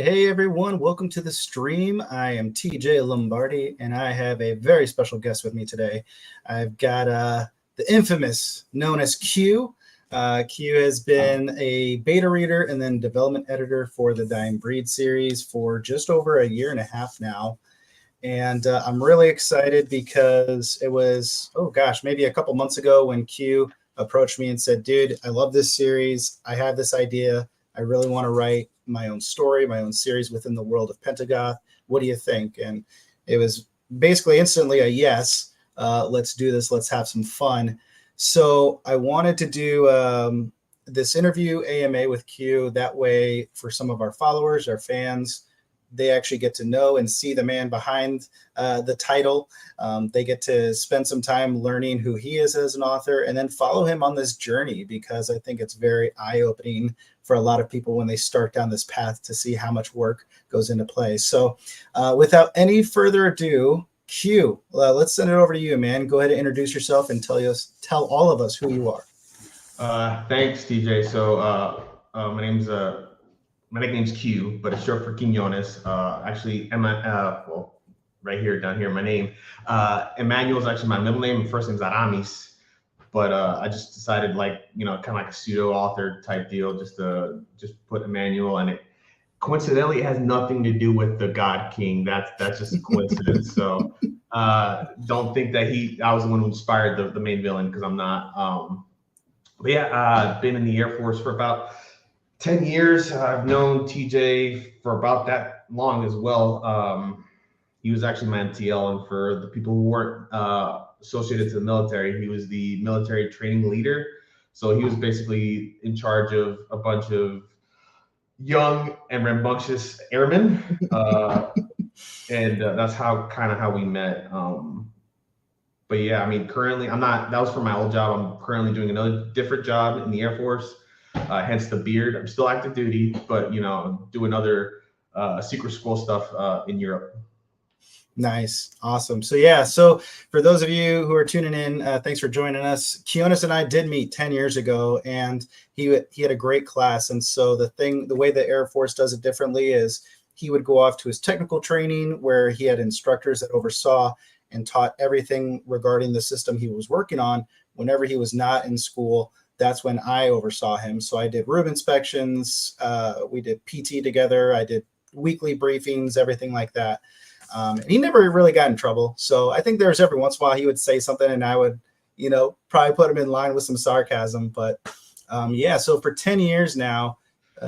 right. Hey, everyone. Welcome to the stream. I am TJ Lombardi, and I have a very special guest with me today. I've got the infamous, known as Q. Q has been a beta reader and then development editor for the Dying Breed series for just over a year and a half now. And I'm really excited because it was, oh gosh, maybe a couple months ago when Q approached me and said, dude, I love this series. I have this idea. I really want to write my own story, my own series within the world of Pentagoth. What do you think? And it was basically instantly a yes. Let's do this. Let's have some fun. So I wanted to do this interview AMA with Q. That way, for some of our followers, our fans, they actually get to know and see the man behind the title. They get to spend some time learning who he is as an author and then follow him on this journey, because I think it's very eye-opening for a lot of people when they start down this path to see how much work goes into play. So without any further ado, Q, let's send it over to you, man. Go ahead and introduce yourself and tell all of us who you are. Thanks, TJ. So my nickname's Q, but it's short for Quinones. Actually, right here, down here, my name. Emmanuel is actually my middle name, and first name's Aramis. But I just decided, kind of like a pseudo author type deal, just put Emmanuel, and it coincidentally it has nothing to do with the God King. That's just a coincidence. So don't think that I was the one who inspired the main villain, because I'm not. But yeah, I've been in the Air Force for about 10 years. I've known TJ for about that long as well. He was actually my MTL, and for the people who weren't associated to the military, he was the military training leader. So he was basically in charge of a bunch of young and rambunctious airmen, and that's how we met. But yeah, I mean, currently that was for my old job. I'm currently doing another different job in the Air Force, hence the beard. I'm still active duty, but doing other secret school stuff in Europe. Nice. Awesome. So for those of you who are tuning in, thanks for joining us. Quinones and I did meet 10 years ago, and he had a great class. And so the way the Air Force does it differently is he would go off to his technical training, where he had instructors that oversaw and taught everything regarding the system he was working on. Whenever he was not in school, that's when I oversaw him. So I did room inspections. We did PT together. I did weekly briefings, everything like that. And he never really got in trouble. So I think there's every once in a while he would say something and I would, probably put him in line with some sarcasm. But so for 10 years now,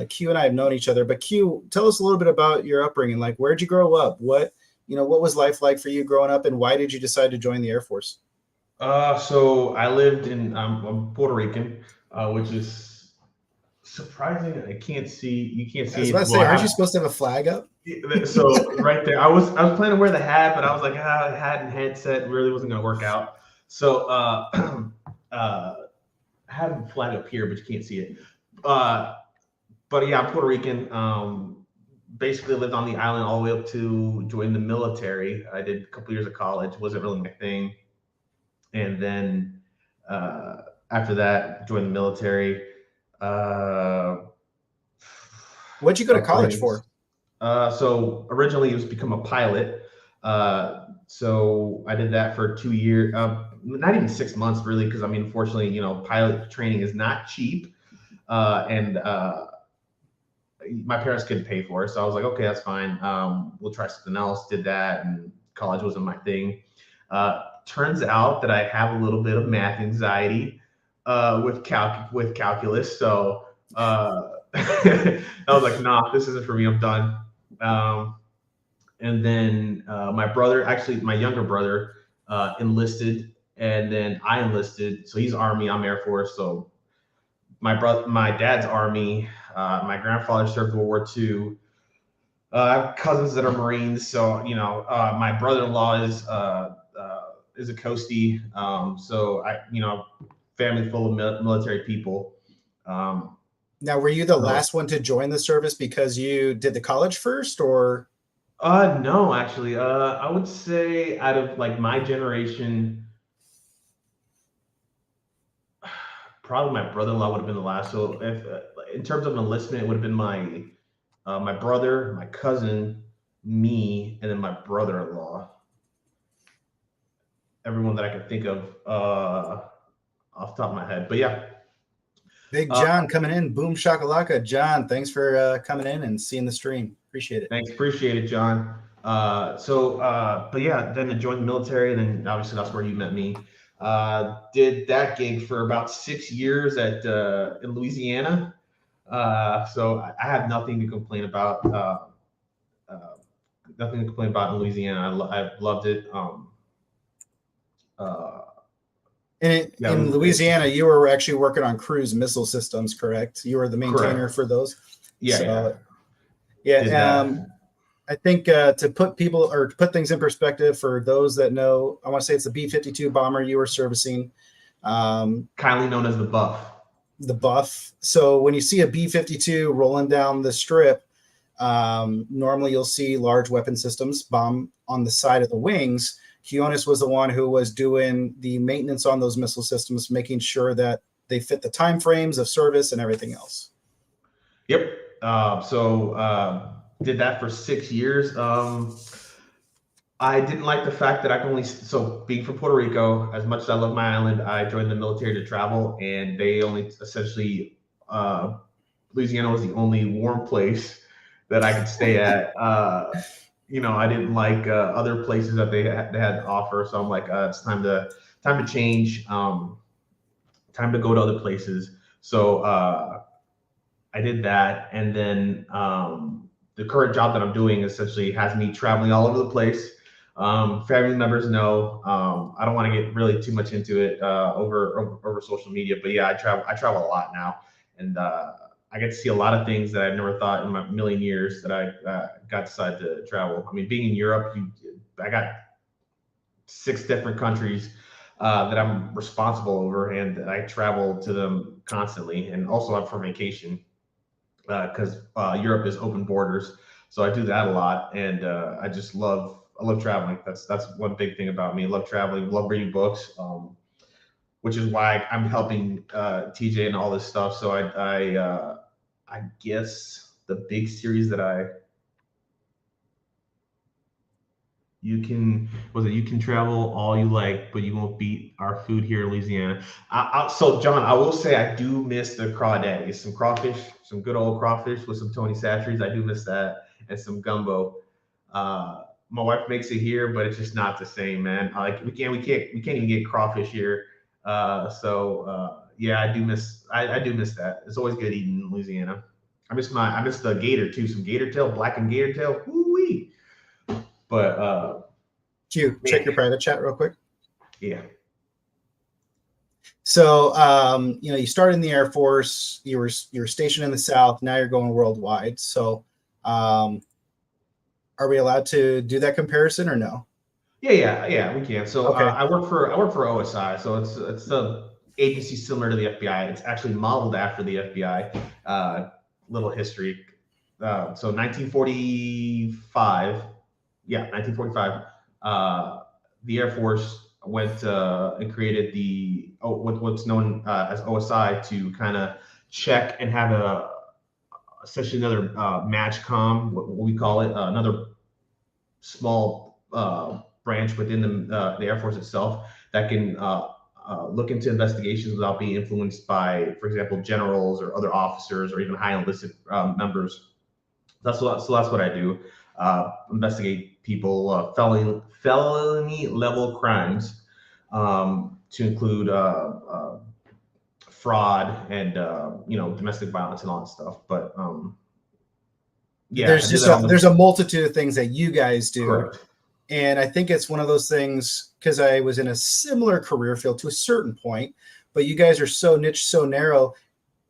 Q and I have known each other. But Q, tell us a little bit about your upbringing. Like, where'd you grow up? What was life like for you growing up, and why did you decide to join the Air Force? So I lived I'm Puerto Rican, which is surprising. You can't see. I was about to say, aren't you supposed to have a flag up? So right there, I was planning to wear the hat, but I was like, hat and headset really wasn't going to work out. So I have a flag up here, but you can't see it. But yeah, I'm Puerto Rican. Basically lived on the island all the way up to join the military. I did a couple years of college. Wasn't really my thing. And then after that, joined the military. What'd you go to college for? So originally it was become a pilot. So I did that for 2 years, not even 6 months really, because unfortunately, pilot training is not cheap, and my parents couldn't pay for it. So I was like, okay, that's fine. We'll try something else. Did that, and college wasn't my thing. Turns out that I have a little bit of math anxiety with calculus. So I was like, nah, this isn't for me. I'm done. And then my younger brother, enlisted, and then I enlisted. So he's Army, I'm Air Force. So my dad's Army. My grandfather served World War II. I have cousins that are Marines. So my brother-in-law is a coastie. So family full of military people. Now, were you the last one to join the service because you did the college first, or? No, actually. I would say out of my generation, probably my brother-in-law would have been the last. So if in terms of enlistment, it would have been my my brother, my cousin, me, and then my brother-in-law. Everyone that I can think of off the top of my head. But yeah. Big John coming in. Boom shakalaka. John, thanks for coming in and seeing the stream. Appreciate it. Thanks. Appreciate it, John. But yeah, then I joined the military, and then obviously that's where you met me. Did that gig for about 6 years at in Louisiana. So I have nothing to complain about. Nothing to complain about in Louisiana. I loved it. In Louisiana, you were actually working on cruise missile systems, correct? You were the maintainer correct. for those. Yeah. I think to put people or to put things in perspective for those that know, I want to say it's the B-52 bomber you were servicing. Kindly known as the Buff. The Buff. So when you see a B-52 rolling down the strip, normally you'll see large weapon systems bomb on the side of the wings. Quiones was the one who was doing the maintenance on those missile systems, making sure that they fit the time frames of service and everything else. Yep. Did that for 6 years. I didn't like the fact that I could only, being from Puerto Rico, as much as I love my island, I joined the military to travel, and they only essentially, Louisiana was the only warm place that I could stay at. I didn't like other places that they had to offer. So I'm like, it's time to change, time to go to other places. So I did that. And then the current job that I'm doing essentially has me traveling all over the place. Family members know. I don't want to get really too much into it over social media, but yeah, I travel a lot now, and I get to see a lot of things that I never thought in my million years that I got decided to travel. I mean, being in Europe, I got 6 different countries that I'm responsible over, and I travel to them constantly, and also I'm for vacation because Europe is open borders, so I do that a lot, and I love traveling. That's one big thing about me. I love traveling, love reading books, which is why I'm helping TJ and all this stuff. So I guess the big series that you can travel all you like, but you won't beat our food here in Louisiana. So John, I will say I do miss the crawdaddies, some crawfish, some good old crawfish with some Tony Chachere's. I do miss that, and some gumbo. My wife makes it here, but it's just not the same, man. Like we can't even get crawfish here. Yeah, I do miss that. It's always good eating in Louisiana. I miss the gator too, some gator tail, blackened gator tail. Woo-wee. But Q, check your private chat real quick. Yeah. So you started in the Air Force, you were stationed in the South, now you're going worldwide. So are we allowed to do that comparison or no? Yeah, we can. So okay. I work for OSI, so it's a agency similar to the FBI. It's actually modeled after the FBI. Little history. So 1945. Yeah, 1945. The Air Force went and created what's known as OSI to kind of check and have essentially another MAGCOM, what we call it, another small branch within the Air Force itself that can look into investigations without being influenced by, for example, generals or other officers or even high enlisted members. That's what I do. Investigate people, felony level crimes, to include fraud and domestic violence and all that stuff. But yeah, there's a multitude of things that you guys do. Correct. And I think it's one of those things, because I was in a similar career field to a certain point, but you guys are so niche, so narrow,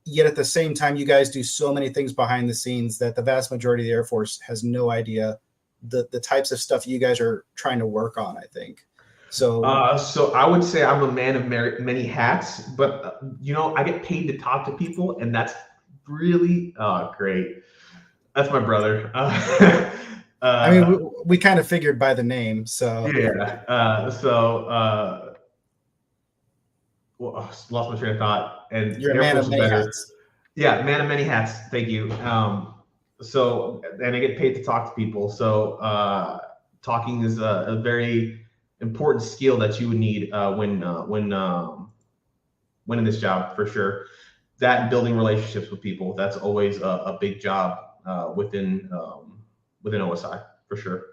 yet at the same time, you guys do so many things behind the scenes that the vast majority of the Air Force has no idea the types of stuff you guys are trying to work on, I think. So I would say I'm a man of many hats, but I get paid to talk to people, and that's really great. That's my brother. I mean, we kind of figured by the name, so yeah. Lost my train of thought. And you're a man of many hats. Yeah, man of many hats. Thank you. So, and I get paid to talk to people. So, talking is a very important skill that you would need when in this job for sure. That and building relationships with people, that's always a big job within OSI for sure.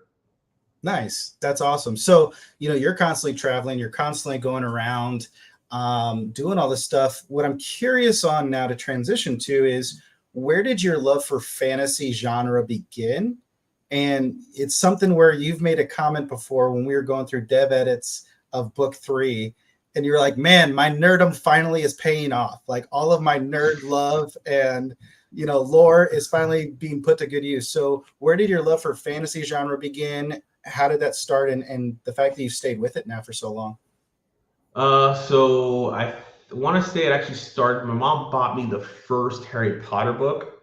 Nice. That's awesome. So, you're constantly traveling, you're constantly going around, doing all this stuff. What I'm curious on now to transition to is, where did your love for fantasy genre begin? And it's something where you've made a comment before when we were going through dev edits of book 3, and you're like, man, my nerdum finally is paying off. Like, all of my nerd love and lore is finally being put to good use. So where did your love for fantasy genre begin? How did that start? And the fact that you've stayed with it now for so long. So I want to say it actually started. My mom bought me the first Harry Potter book,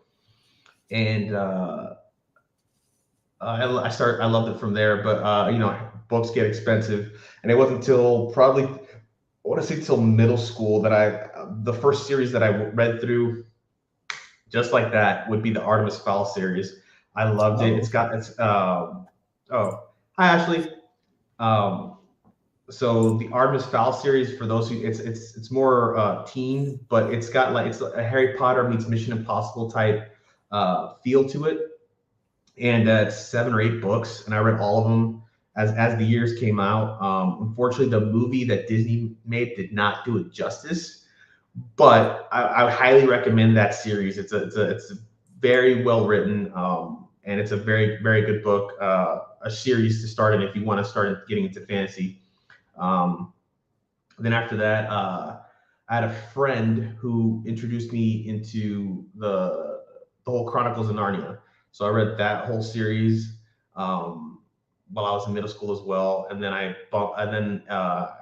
and I loved it from there. But books get expensive, and it wasn't until probably I want to say till middle school that the first series that I read through, just like that, would be the Artemis Fowl series. I loved it. Oh, hi Ashley. So the Artemis Fowl series, for those who it's more teen, but it's a Harry Potter meets Mission Impossible type feel to it, and it's 7 or 8 books, and I read all of them as the years came out. Unfortunately, the movie that Disney made did not do it justice, but I highly recommend that series. It's a very well written, and it's a very, very good book, a series to start in if you want to start getting into fantasy. Then after that, I had a friend who introduced me into the whole Chronicles of Narnia. So I read that whole series while I was in middle school as well. And then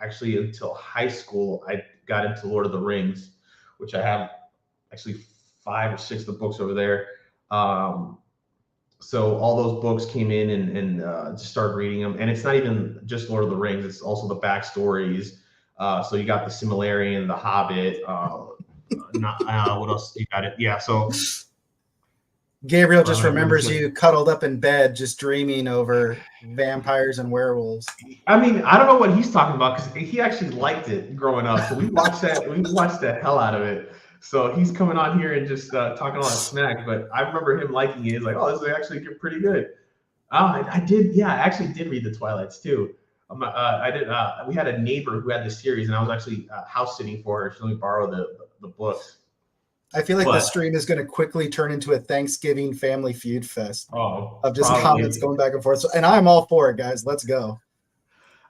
actually until high school, I got into Lord of the Rings, which I have actually 5 or 6 of the books over there. So all those books came in and just started reading them. And it's not even just Lord of the Rings; it's also the backstories. So you got the Silmarillion, the Hobbit. What else you got? It yeah. So Gabriel just remembers you cuddled up in bed, just dreaming over vampires and werewolves. I mean, I don't know what he's talking about because he actually liked it growing up. So we watched that. We watched the hell out of it. So he's coming on here and just talking all that smack. But I remember him liking it. He's like, "Oh, this is actually pretty good." I did. Yeah, I actually did read the Twilights too. I did. We had a neighbor who had the series, and I was actually house sitting for her. She let me borrow the books. I feel like the stream is going to quickly turn into a Thanksgiving family feud fest of just probably. comments going back and forth. So, and I'm all for it, guys. Let's go.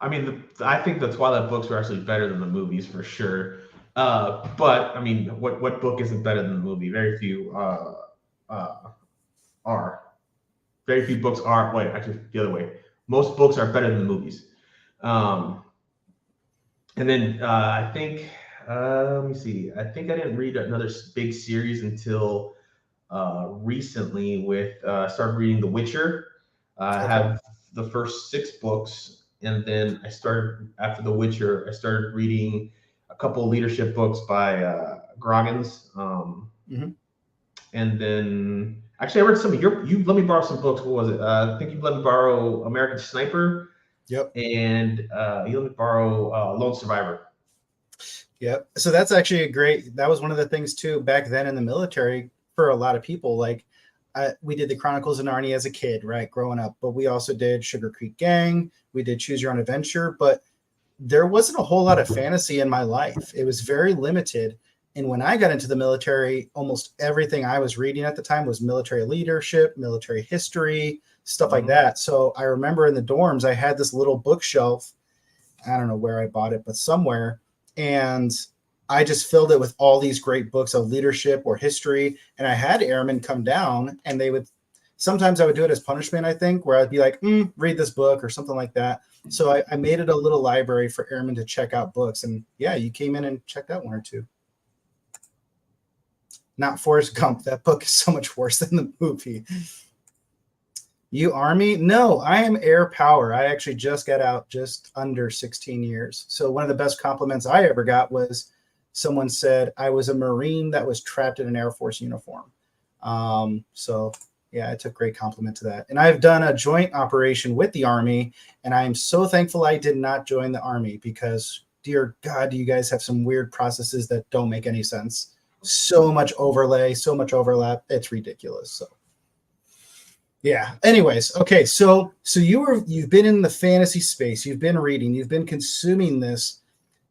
I mean, I think the Twilight books were actually better than the movies for sure. But I mean, what book isn't better than the movie? Very few are. Very few books are. Wait, actually, the other way. Most books are better than the movies. And then I think. Let me see. I think I didn't read another big series until recently. Started reading The Witcher. I have the first 6 books, and then after The Witcher. I started reading a couple of leadership books by Groggins. And then actually, I read some of you let me borrow some books. What was it? I think you let me borrow American Sniper. Yep. And you let me borrow Lone Survivor. Yep. So that's actually that was one of the things too back then in the military for a lot of people. Like we did the Chronicles of Narnia as a kid, right? Growing up, but we also did Sugar Creek Gang. We did Choose Your Own Adventure, but there wasn't a whole lot of fantasy in my life. It was very limited. And when I got into the military, almost everything I was reading at the time was military leadership, military history, stuff like that. So I remember in the dorms, I had this little bookshelf. I don't know where I bought it, but somewhere. And I just filled it with all these great books of leadership or history. And I had airmen come down, and sometimes I would do it as punishment, I think, where I'd be like, read this book or something like that. So I made it a little library for airmen to check out books. And yeah, you came in and checked out 1 or 2. Not Forrest Gump. That book is so much worse than the movie. You Army? No, I am Air Power. I actually just got out just under 16 years. So one of the best compliments I ever got was someone said I was a Marine that was trapped in an Air Force uniform. So Yeah, I took great compliment to that. And I've done a joint operation with the Army, and I am so thankful I did not join the Army because, dear God, do you guys have some weird processes that don't make any sense? So much overlay, so much overlap. It's ridiculous. So, yeah. Anyways, okay. So you've been in the fantasy space. You've been reading. You've been consuming this.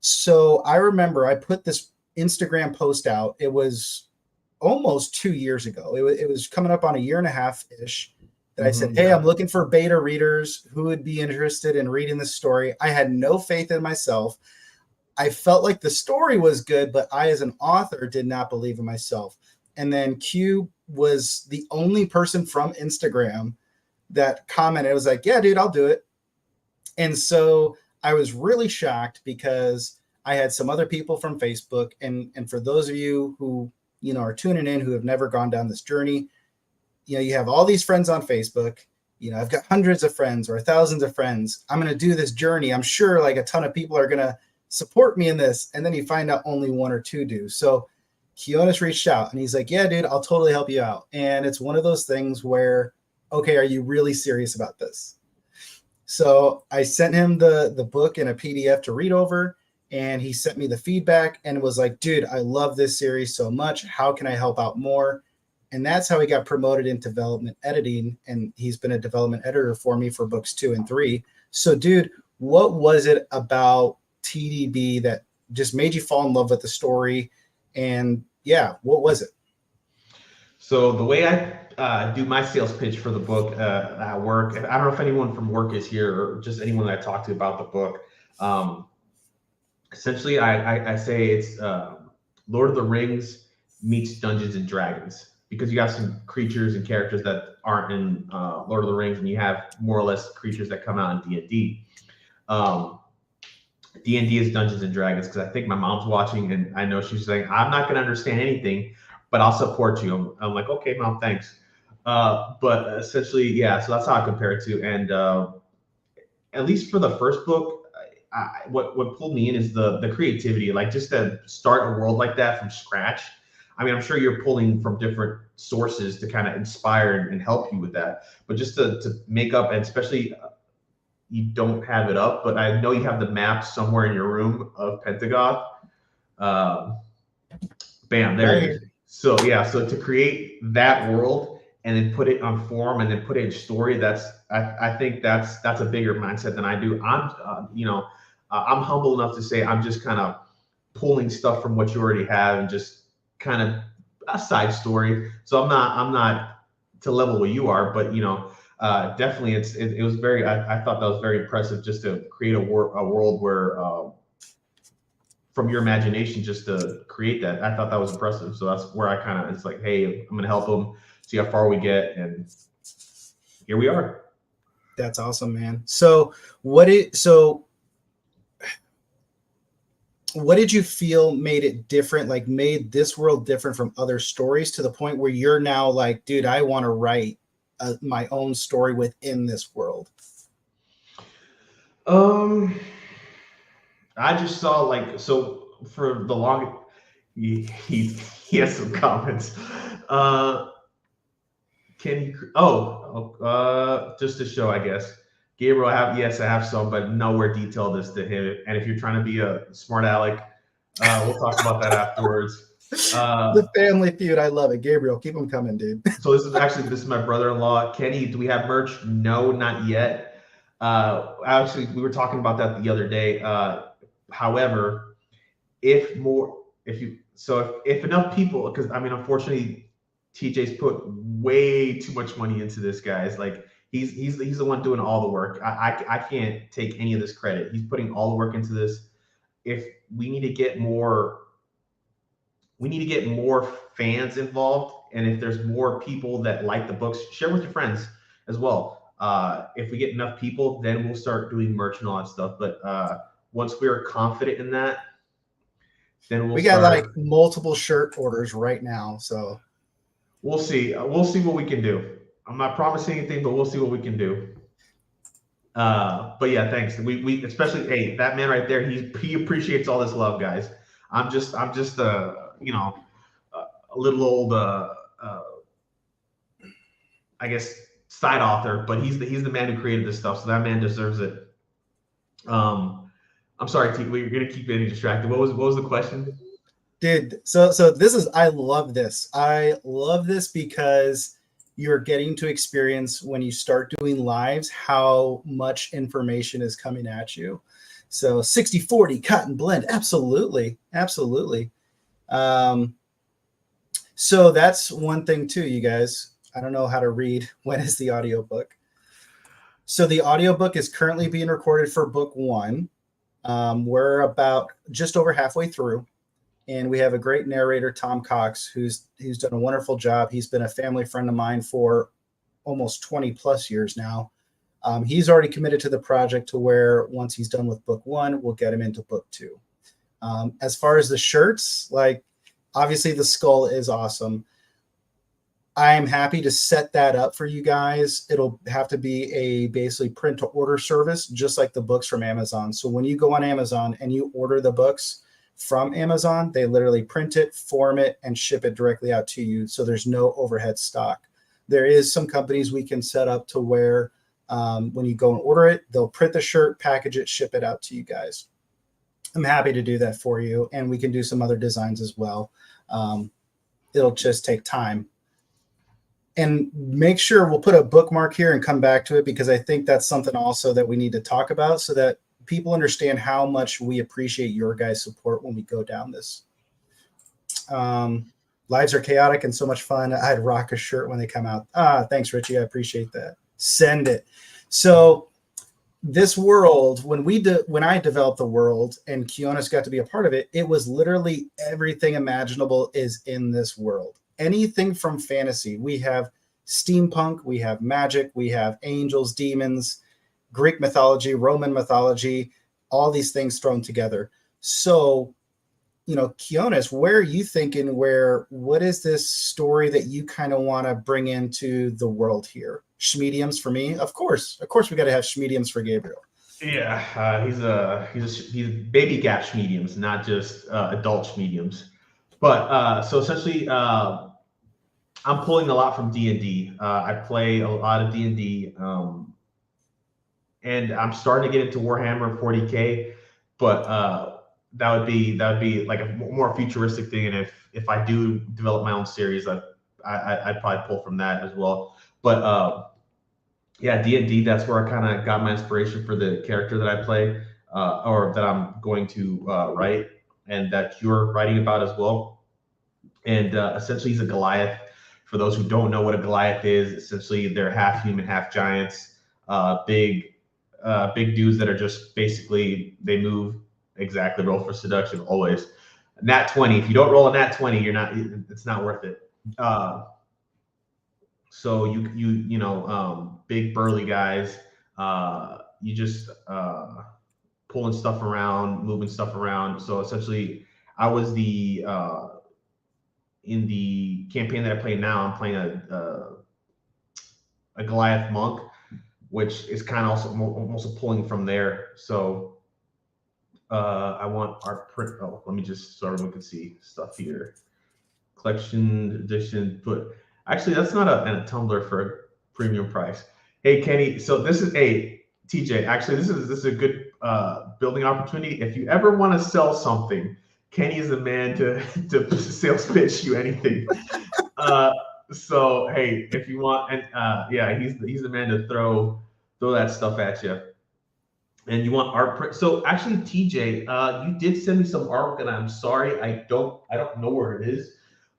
So I remember I put this Instagram post out. It was almost 2 years ago. It was coming up on a year and a half ish that I said, hey, I'm looking for beta readers who would be interested in reading this story. I had no faith in myself. I felt like the story was good, but I, as an author, did not believe in myself. And then Q was the only person from Instagram that commented. It was like, yeah, dude, I'll do it. And so I was really shocked because I had some other people from Facebook. And for those of you who, are tuning in who have never gone down this journey, you have all these friends on Facebook. I've got hundreds of friends or thousands of friends. I'm going to do this journey. I'm sure like a ton of people are going to support me in this. And then you find out only one or two do. So Kionis reached out and he's like, yeah, dude, I'll totally help you out. And it's one of those things where, okay, are you really serious about this? So I sent him the book in a PDF to read over, and he sent me the feedback and was like, dude, I love this series so much. How can I help out more? And that's how he got promoted into development editing. And he's been a development editor for me for books 2 and 3. So, dude, what was it about TDB that just made you fall in love with the story? And yeah, what was it? So the way I do my sales pitch for the book at work, and I don't know if anyone from work is here or just anyone that I talk to about the book. Essentially, I say it's Lord of the Rings meets Dungeons and Dragons, because you got some creatures and characters that aren't in Lord of the Rings, and you have more or less creatures that come out in D&D. D&D is Dungeons and Dragons, because I think my mom's watching, and I know she's saying, I'm not going to understand anything, but I'll support you. I'm like, okay, Mom, thanks. But essentially, yeah, so that's how I compare it to. And at least for the first book, what pulled me in is the creativity, like just to start a world like that from scratch. I mean, I'm sure you're pulling from different sources to kind of inspire and help you with that, but just to make up, and especially you don't have it up, but I know you have the map somewhere in your room of Pentagoth. Bam, there it is. So yeah, so to create that world and then put it on form and then put it in story, I think that's a bigger mindset than I do. I'm humble enough to say I'm just kind of pulling stuff from what you already have and just kind of a side story. So I'm not to level where you are, but definitely it was very, I thought that was very impressive, just to create a world where from your imagination, just to create that. I thought that was impressive. So that's where I kind of, it's like, hey, I'm going to help them see how far we get. And here we are. That's awesome, man. So what did you feel made it different, like made this world different from other stories, to the point where you're now like, dude, I want to write my own story within this world? I just saw, like, so for the long, he has some comments. Just to show, I guess. Gabriel, I have some, but nowhere detailed as to him. And if you're trying to be a smart aleck, we'll talk about that afterwards. The family feud, I love it. Gabriel, keep them coming, dude. So this is my brother-in-law. Kenny, do we have merch? No, not yet. Actually, we were talking about that the other day. However, if enough people, because I mean, unfortunately, TJ's put way too much money into this, guys. Like he's the one doing all the work. I can't take any of this credit. He's putting all the work into this. If we need to get more fans involved, and if there's more people that like the books, share with your friends as well. If we get enough people, then we'll start doing merch and all that stuff. But once we're confident in that, then we got like multiple shirt orders right now. So we'll see. We'll see what we can do. I'm not promising anything, but we'll see what we can do. But yeah, thanks. We especially, hey, that man right there, he appreciates all this love, guys. I'm just a little old I guess, side author, but he's the man who created this stuff, so that man deserves it. I'm sorry, T, we're gonna keep getting distracted. What was the question? Dude, so this is, I love this. I love this because you're getting to experience when you start doing lives how much information is coming at you. So 60/40 cut and blend, absolutely, absolutely. So that's one thing too, you guys. I don't know how to read. When is the audiobook? So the audiobook is currently being recorded for book one. We're about just over halfway through. And we have a great narrator, Tom Cox, who's done a wonderful job. He's been a family friend of mine for almost 20 plus years now. He's already committed to the project to where once he's done with book one, we'll get him into book two. As far as the shirts, like obviously the skull is awesome. I am happy to set that up for you guys. It'll have to be a basically print to order service, just like the books from Amazon. So when you go on Amazon and you order the books from Amazon, they literally print it, form it, and ship it directly out to you. So there's no overhead stock. There is some companies we can set up to where when you go and order it, they'll print the shirt, package it, ship it out to you guys. I'm happy to do that for you. And we can do some other designs as well. It'll just take time. And make sure we'll put a bookmark here and come back to it, because I think that's something also that we need to talk about so that people understand how much we appreciate your guys' support when we go down this. Lives are chaotic and so much fun. I'd rock a shirt when they come out. Thanks, Richie. I appreciate that. Send it. So this world, when I developed the world and Kionis got to be a part of it, it was literally everything imaginable is in this world. Anything from fantasy. We have steampunk, we have magic, we have angels, demons, Greek mythology, Roman mythology, all these things thrown together. So, Kionis, where are you thinking, what is this story that you kind of want to bring into the world here? Schmediums for me? Of course, we got to have schmediums for Gabriel. Yeah, he's baby gap schmediums, not just adult schmediums. But so essentially, I'm pulling a lot from D&D. I play a lot of D&D. And I'm starting to get into Warhammer 40K, but that would be like a more futuristic thing. And if I do develop my own series, I'd probably pull from that as well. But yeah, D&D, that's where I kind of got my inspiration for the character that I play, or that I'm going to write, and that you're writing about as well. And essentially, he's a Goliath. For those who don't know what a Goliath is, essentially they're half human, half giants, big dudes that are just basically, they move exactly. Roll for seduction always. Nat 20. If you don't roll a nat 20, it's not worth it. So you know, big burly guys, you just pulling stuff around, moving stuff around. So essentially, I was in the campaign that I play now, I'm playing a Goliath monk, which is kind of also pulling from there. So I want our print. Oh, let me just so everyone can see stuff here. Collection edition. But actually, that's not a Tumblr for a premium price. Hey Kenny, so this is TJ. Actually, this is a good building opportunity. If you ever want to sell something, Kenny is the man to sales pitch you anything. So hey, if you want, and yeah, he's the man to throw that stuff at you. And you want art print. So actually, TJ, you did send me some artwork, and I'm sorry, I don't know where it is,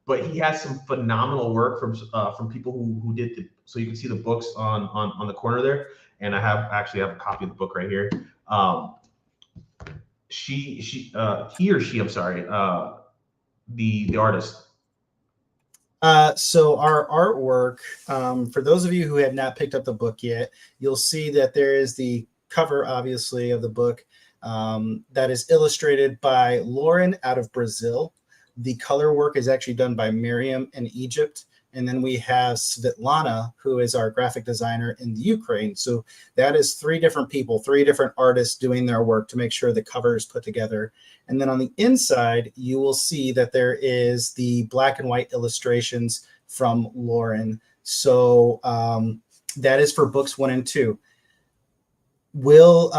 but he has some phenomenal work from people who did so you can see the books on the corner there, and I actually have a copy of the book right here. He or she, I'm sorry, the artist. So our artwork, for those of you who have not picked up the book yet, you'll see that there is the cover, obviously, of the book that is illustrated by Lauren out of Brazil. The color work is actually done by Miriam in Egypt. And then we have Svetlana, who is our graphic designer in the Ukraine. So that is 3 different people, 3 different artists doing their work to make sure the cover is put together. And then on the inside, you will see that there is the black and white illustrations from Lauren. So that is for books 1 and 2. We'll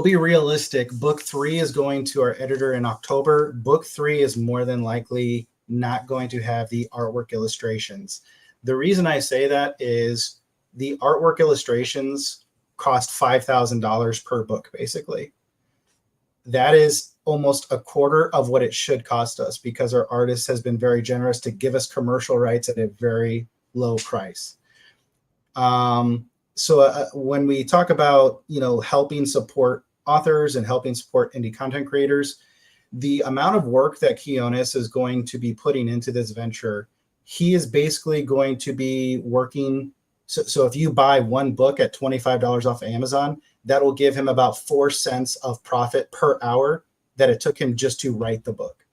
be realistic. Book 3 is going to our editor in October. Book 3 is more than likely not going to have the artwork illustrations. The reason I say that is the artwork illustrations cost $5,000 per book, basically. That is almost a quarter of what it should cost us because our artist has been very generous to give us commercial rights at a very low price. So when we talk about, helping support authors and helping support indie content creators, the amount of work that Quiones is going to be putting into this venture, he is basically going to be working. So if you buy one book at $25 off Amazon, that will give him about 4 cents of profit per hour that it took him just to write the book.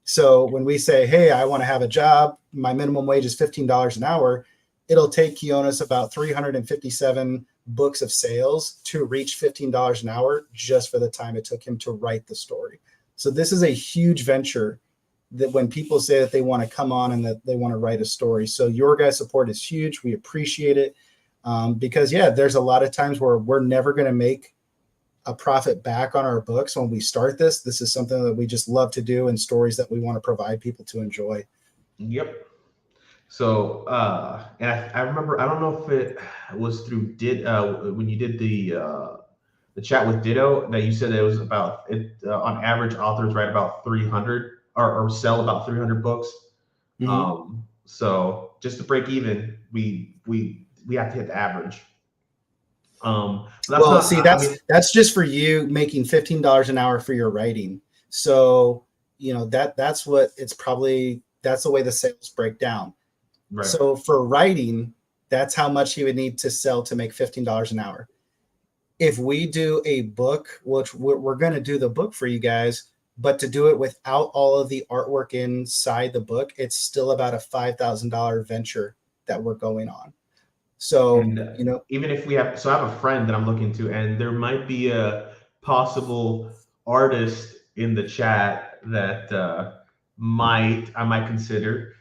So when we say, hey, I want to have a job, my minimum wage is $15 an hour, it'll take Quiones about 357 books of sales to reach $15 an hour just for the time it took him to write the story. So this is a huge venture that when people say that they want to come on and that they want to write a story. So your guys' support is huge. We appreciate it because, there's a lot of times where we're never going to make a profit back on our books when we start this. This is something that we just love to do and stories that we want to provide people to enjoy. Yep. So, and I remember, I don't know if it was through when you did the chat with Ditto that you said it was about it on average authors write about 300 or sell about 300 books. Mm-hmm. So just to break even, we have to hit the average. That's just for you making $15 an hour for your writing. So, that's the way the sales break down. Right. So for writing, that's how much he would need to sell to make $15 an hour. If we do a book, which we're going to do the book for you guys, but to do it without all of the artwork inside the book, it's still about a $5,000 venture that we're going on. So, even if I have a friend that I'm looking to, and there might be a possible artist in the chat that I might consider.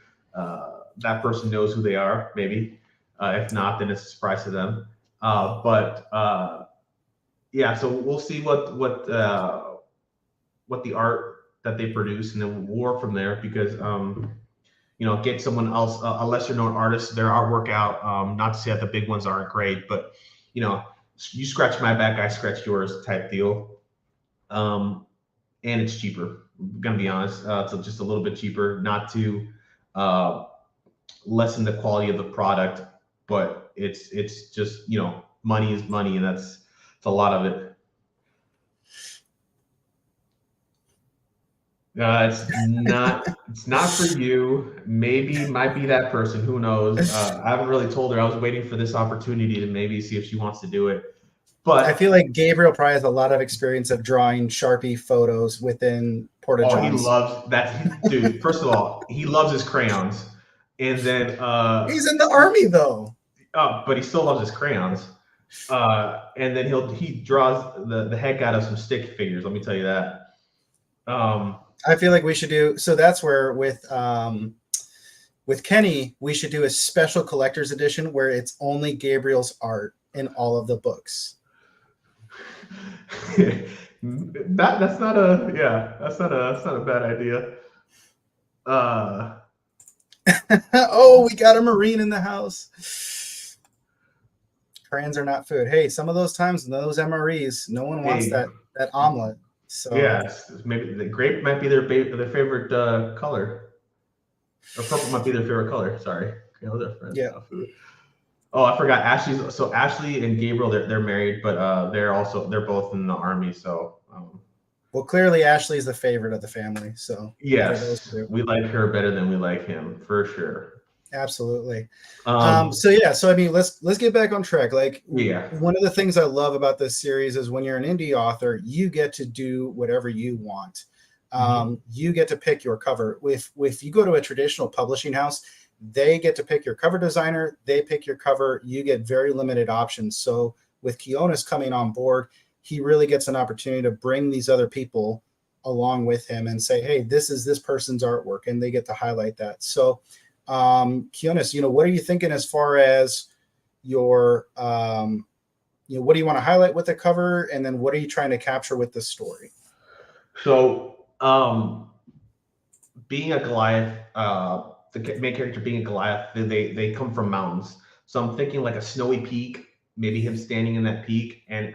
That person knows who they are, maybe. If not, then it's a surprise to them. So we'll see what the art that they produce, and then we'll work from there because get someone else, a lesser known artist, their artwork out. Not to say that the big ones aren't great, but you scratch my back, I scratch yours type deal. And it's cheaper. I'm gonna be honest, it's just a little bit cheaper, not to lessen the quality of the product, but it's just money is money, and it's a lot of it. It's not for you. Maybe might be that person. Who knows? I haven't really told her. I was waiting for this opportunity to maybe see if she wants to do it. But I feel like Gabriel probably has a lot of experience of drawing Sharpie photos within Porta-Johns. He loves that, dude. First of all, he loves his crayons, and then he's in the army though. But he still loves his crayons. And then he draws the heck out of some stick figures. Let me tell you that. I feel like we should do so. That's where with Kenny, we should do a special collector's edition where it's only Gabriel's art in all of the books. That's not a bad idea. Oh, we got a Marine in the house. Crayons are not food. Hey, some of those times, those MREs, no one wants that omelet. So maybe the grape might be their favorite color, or purple might be their favorite color. Sorry, those are friends. Yeah. Food. Oh, I forgot. Ashley and Gabriel, they're married, but they're both in the army. So. Well, clearly Ashley is the favorite of the family. So yes, we like her better than we like him for sure. Absolutely. So I mean, let's get back on track. One of the things I love about this series is when you're an indie author, you get to do whatever you want. You get to pick your cover. If you go to a traditional publishing house, they get to pick your cover designer, they pick your cover, you get very limited options. So with Quiones coming on board, he really gets an opportunity to bring these other people along with him and say, hey, this is this person's artwork, and they get to highlight that. So Kionis, what are you thinking as far as your, what do you want to highlight with the cover, and then what are you trying to capture with the story? So, being a Goliath, the main character being a Goliath, they come from mountains. So I'm thinking like a snowy peak, maybe him standing in that peak, and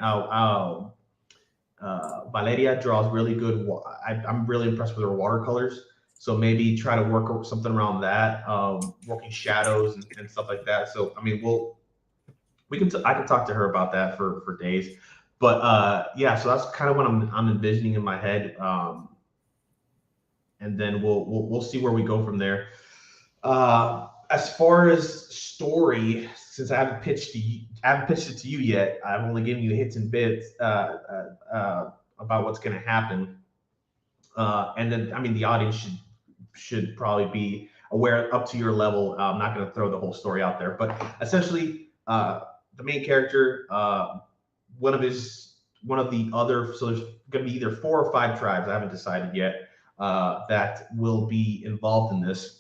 Valeria draws really good. I'm really impressed with her watercolors. So maybe try to work something around that, working shadows and stuff like that. So I mean, I can talk to her about that for days. But yeah, so that's kind of what I'm envisioning in my head. And then we'll see where we go from there. As far as story, since I haven't pitched it to you yet. I've only given you hits and bits about what's going to happen. And then, I mean, the audience should probably be aware up to your level. I'm not going to throw the whole story out there, but essentially, the main character, one of the other, so there's going to be either 4 or 5 tribes. I haven't decided yet. That will be involved in this.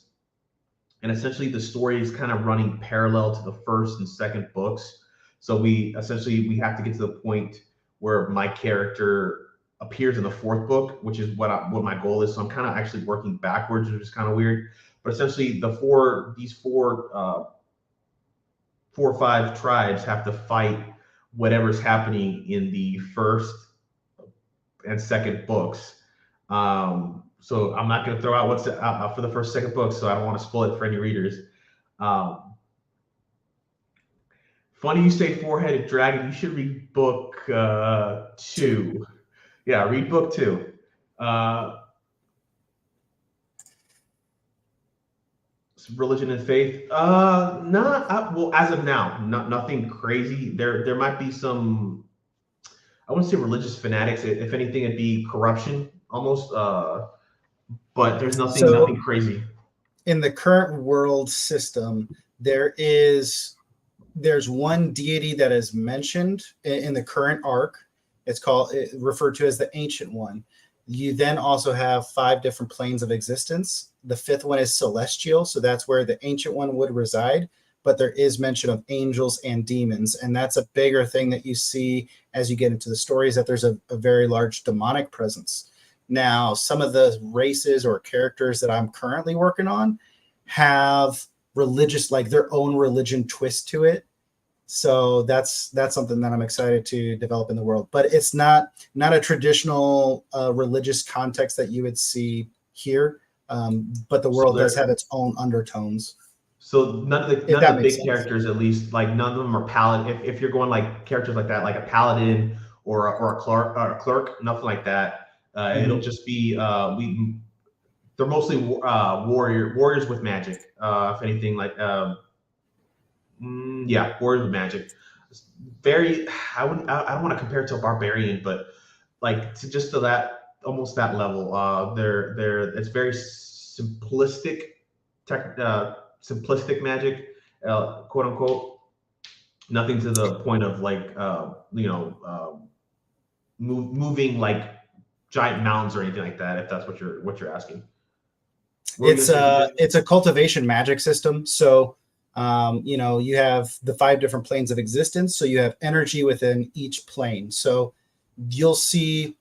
And essentially the story is kind of running parallel to the first and second books. So we have to get to the point where my character appears in the 4th book, which is what my goal is. So I'm kind of actually working backwards, which is kind of weird. But essentially these four or 5 tribes have to fight whatever's happening in the 1st and 2nd books. So I'm not going to throw out what's for the 1st, 2nd book, so I don't want to spoil it for any readers. Funny you say 4-headed dragon. You should read book 2. Yeah, read book 2. Religion and faith. Well, as of now, nothing crazy. There might be some. I wouldn't say religious fanatics. If anything, it'd be corruption almost. But there's nothing crazy. In the current world system, there's one deity that is mentioned in the current arc. It's referred to as the Ancient One. You then also have 5 different planes of existence. The 5th one is celestial, so that's where the Ancient One would reside. But there is mention of angels and demons, and that's a bigger thing that you see as you get into the stories, that there's a very large demonic presence. Now, some of the races or characters that I'm currently working on have religious, like their own religion twist to it. So that's something that I'm excited to develop in the world. But it's not a traditional religious context that you would see here. But the world does have its own undertones. So none of the big characters, at least, like none of them are paladin. If you're going like characters like that, like a paladin or a clerk, nothing like that. It'll just be they're mostly warriors with magic. If anything, like warriors with magic. Very, I don't want to compare it to a barbarian, but like to that almost that level. It's very simplistic simplistic magic, quote unquote. Nothing to the point of like moving like giant mountains or anything like that, if that's what you're asking. It's a cultivation magic system. So you have the 5 different planes of existence. So you have energy within each plane. So you'll see,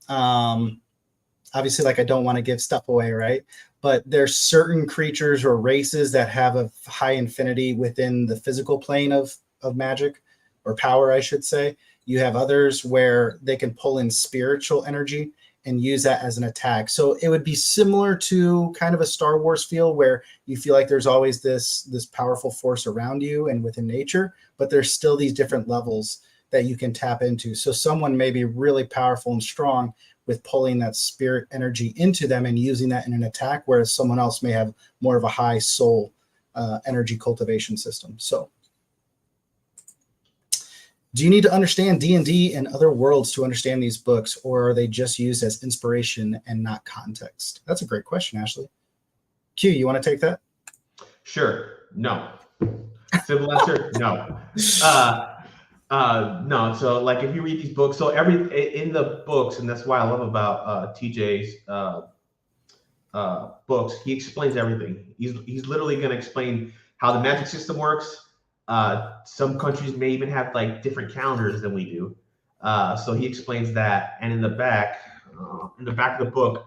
obviously, like I don't want to give stuff away, right? But there's certain creatures or races that have a high infinity within the physical plane of magic or power, I should say. You have others where they can pull in spiritual energy and use that as an attack. So it would be similar to kind of a Star Wars feel, where you feel like there's always this powerful force around you and within nature, but there's still these different levels that you can tap into. So someone may be really powerful and strong with pulling that spirit energy into them and using that in an attack, whereas someone else may have more of a high soul energy cultivation system. So do you need to understand D&D and other worlds to understand these books, or are they just used as inspiration and not context? That's a great question, Ashley. Q, you want to take that? Sure. No. Simple answer, no. No. So like if you read these books, so in the books, and that's why I love about TJ's books, he explains everything. He's literally going to explain how the magic system works. Some countries may even have like different calendars than we do. So he explains that. And in the back of the book,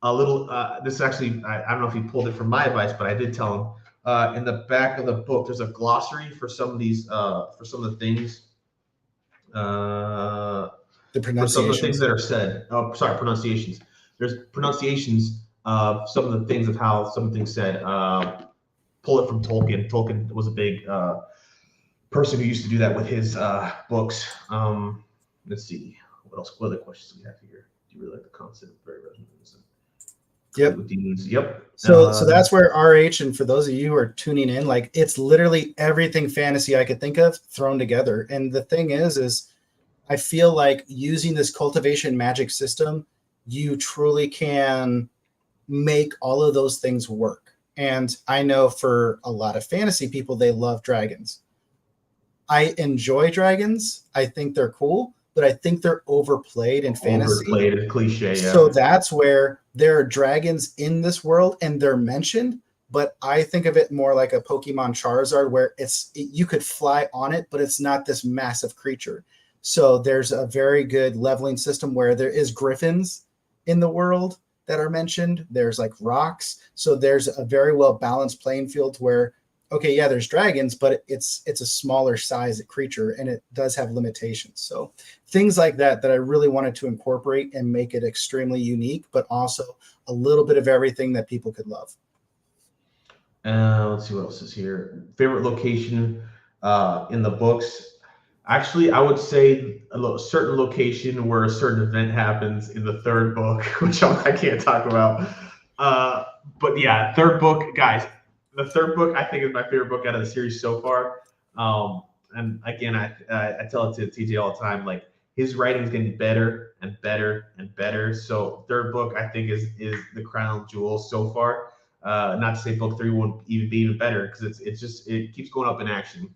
a little. This is actually, I don't know if he pulled it from my advice, but I did tell him. In the back of the book, there's a glossary for some of these, for some of the things. The For some of the things pronunciations. that are said. Oh, sorry, pronunciations. There's pronunciations of some of the things of how some things said. Pull it from Tolkien. Tolkien was a big person who used to do that with his books. Let's see. What else? What other questions do we have here? Do you really like the concept of very resonance? Yep. Yep. So that's where RH, and for those of you who are tuning in, like it's literally everything fantasy I could think of thrown together. And the thing is I feel like using this cultivation magic system, you truly can make all of those things work. And I know for a lot of fantasy people, they love dragons. I enjoy dragons. I think they're cool, but I think they're overplayed in fantasy. Overplayed and cliche, yeah. So that's where there are dragons in this world and they're mentioned, but I think of it more like a Pokemon Charizard where you could fly on it, but it's not this massive creature. So there's a very good leveling system where there is griffins in the world that are mentioned. There's like rocks. So there's a very well balanced playing field where, okay, yeah, there's dragons, but it's a smaller size creature and it does have limitations. So things like that I really wanted to incorporate and make it extremely unique, but also a little bit of everything that people could love. Let's see what else is here. Favorite location in the books. Actually, I would say a certain location where a certain event happens in the third book, which I can't talk about. But yeah, third book, guys. The third book, I think, is my favorite book out of the series so far. And again, I tell it to TJ all the time, like his writing is getting better and better and better. So third book, I think, is the crown jewel so far. Not to say book 3 won't even be even better because it keeps going up in action.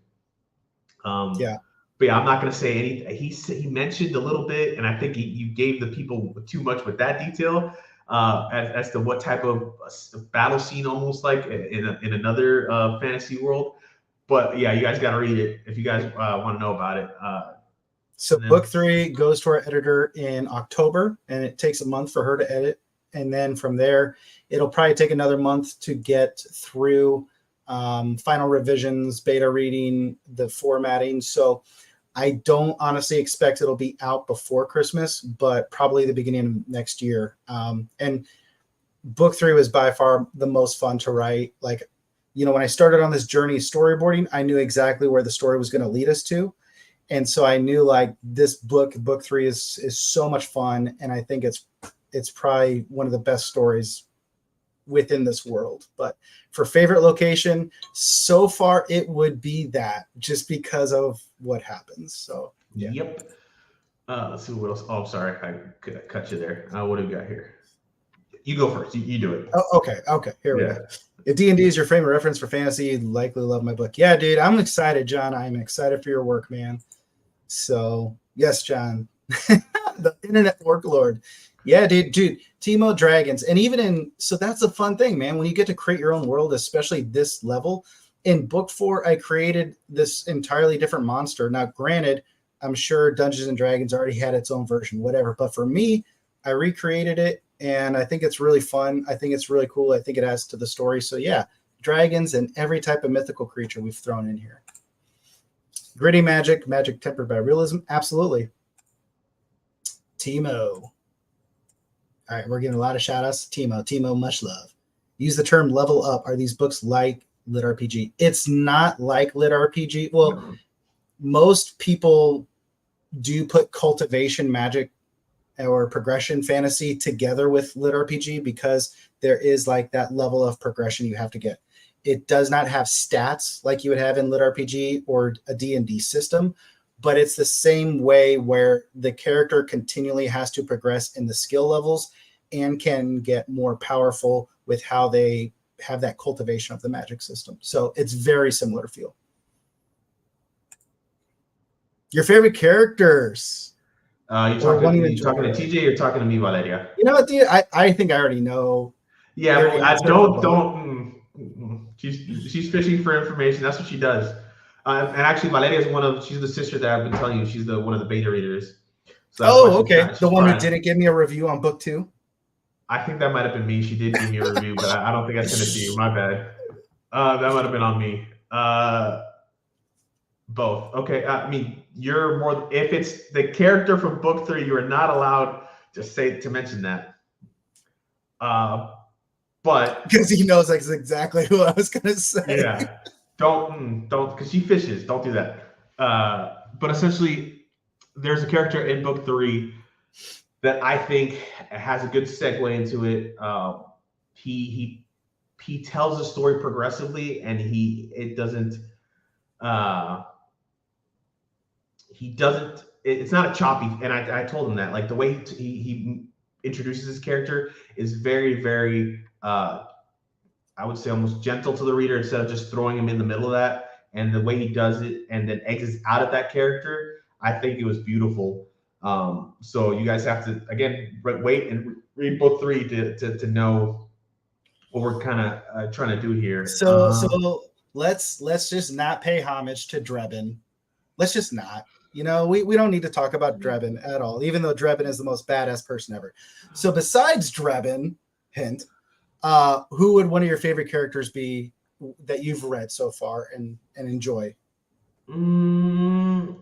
Yeah. But yeah, I'm not going to say anything. He mentioned a little bit, and I think you gave the people too much with that detail as to what type of battle scene almost like in another fantasy world. But yeah, you guys got to read it if you guys want to know about it. So book 3 goes to our editor in October, and it takes a month for her to edit. And then from there, it'll probably take another month to get through final revisions, beta reading, the formatting. So I don't honestly expect it'll be out before Christmas, but probably the beginning of next year. And book 3 was by far the most fun to write. Like, you know, when I started on this journey storyboarding, I knew exactly where the story was going to lead us to. And so I knew like this book 3 is so much fun. And I think it's probably one of the best stories within this world. But for favorite location, so far it would be that, just because of what happens. So yeah. Yep. Let's see what else. Oh, I'm sorry, I cut you there. What do we got here? You go first. You do it. Oh, okay. Here we go. If D&D is your frame of reference for fantasy, you'd likely love my book. Yeah, dude, I'm excited, John. I'm excited for your work, man. So yes, John, the internet worklord. Yeah, dude, Teemo dragons. And even so that's a fun thing, man. When you get to create your own world, especially this level. In book 4, I created this entirely different monster. Now, granted, I'm sure Dungeons and Dragons already had its own version, whatever. But for me, I recreated it, and I think it's really fun. I think it's really cool. I think it adds to the story. So yeah, dragons and every type of mythical creature we've thrown in here. Gritty magic tempered by realism. Absolutely. Teemo. All right, we're getting a lot of shout outs to Teemo. Teemo, much love. Use the term level up. Are these books like Lit RPG? It's not like Lit RPG. Well, most people do put cultivation magic or progression fantasy together with Lit RPG because there is like that level of progression you have to get. It does not have stats like you would have in Lit RPG or a D&D system, but it's the same way where the character continually has to progress in the skill levels and can get more powerful with how they have that cultivation of the magic system. So it's very similar feel. Your favorite characters? You talking to TJ or talking to me, Valeria? You know what, dude? I think I already know. Yeah, Your but I answer for both. She's fishing for information. That's what she does. And actually, Valeria is she's the sister that I've been telling you. She's the one of the beta readers. So that's why Oh, okay. The she's one who trying. didn't give me a review on book 2. I think that might have been me. She did give me a review, but I don't think I sent it to you. My bad. That might have been on me. Both. Okay. I mean, you're more. If it's the character from book 3, you are not allowed to mention that. But Because he knows exactly who I was gonna say. yeah, don't because she fishes. Don't do that. But essentially, there's a character in book 3 that I think has a good segue into it. He tells the story progressively, and it doesn't. He doesn't. It's not a choppy. And I told him that, like, the way he introduces his character is very, very. I would say almost gentle to the reader instead of just throwing him in the middle of that. And the way he does it and then exits out of that character, I think it was beautiful. So you guys have to, again, wait and read book 3 to know what we're kind of trying to do here. So let's just not pay homage to Drebin. Let's just not. We don't need to talk about Drebin at all, even though Drebin is the most badass person ever. So besides Drebin, hint, who would one of your favorite characters be that you've read so far and enjoy? I'm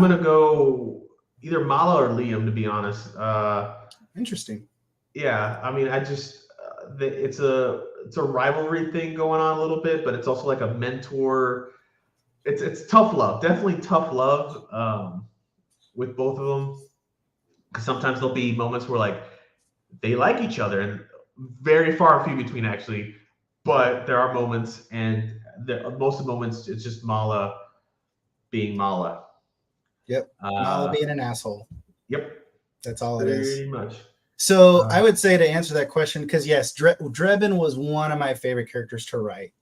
gonna go either Mala or Liam, to be honest. Interesting. Yeah, I mean, I just it's a rivalry thing going on a little bit, but it's also like a mentor. It's tough love, definitely tough love with both of them. Because sometimes there'll be moments where like they like each other, and very far and few between actually. But there are moments, and most of the moments it's just Mala being Mala. Yep. Mala being an asshole. Yep. That's all it is. Pretty much. So I would say, to answer that question, because yes, Drebin was one of my favorite characters to write,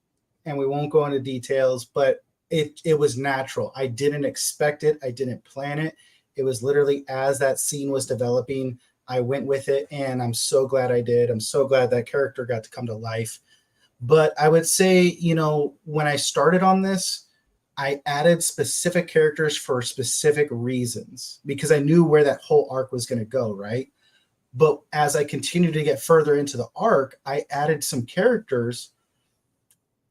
and we won't go into details, but it was natural. I didn't expect it. I didn't plan it. It was literally as that scene was developing, I went with it, and I'm so glad I did. I'm so glad that character got to come to life. But I would say, when I started on this, I added specific characters for specific reasons because I knew where that whole arc was going to go, right? But as I continued to get further into the arc, I added some characters,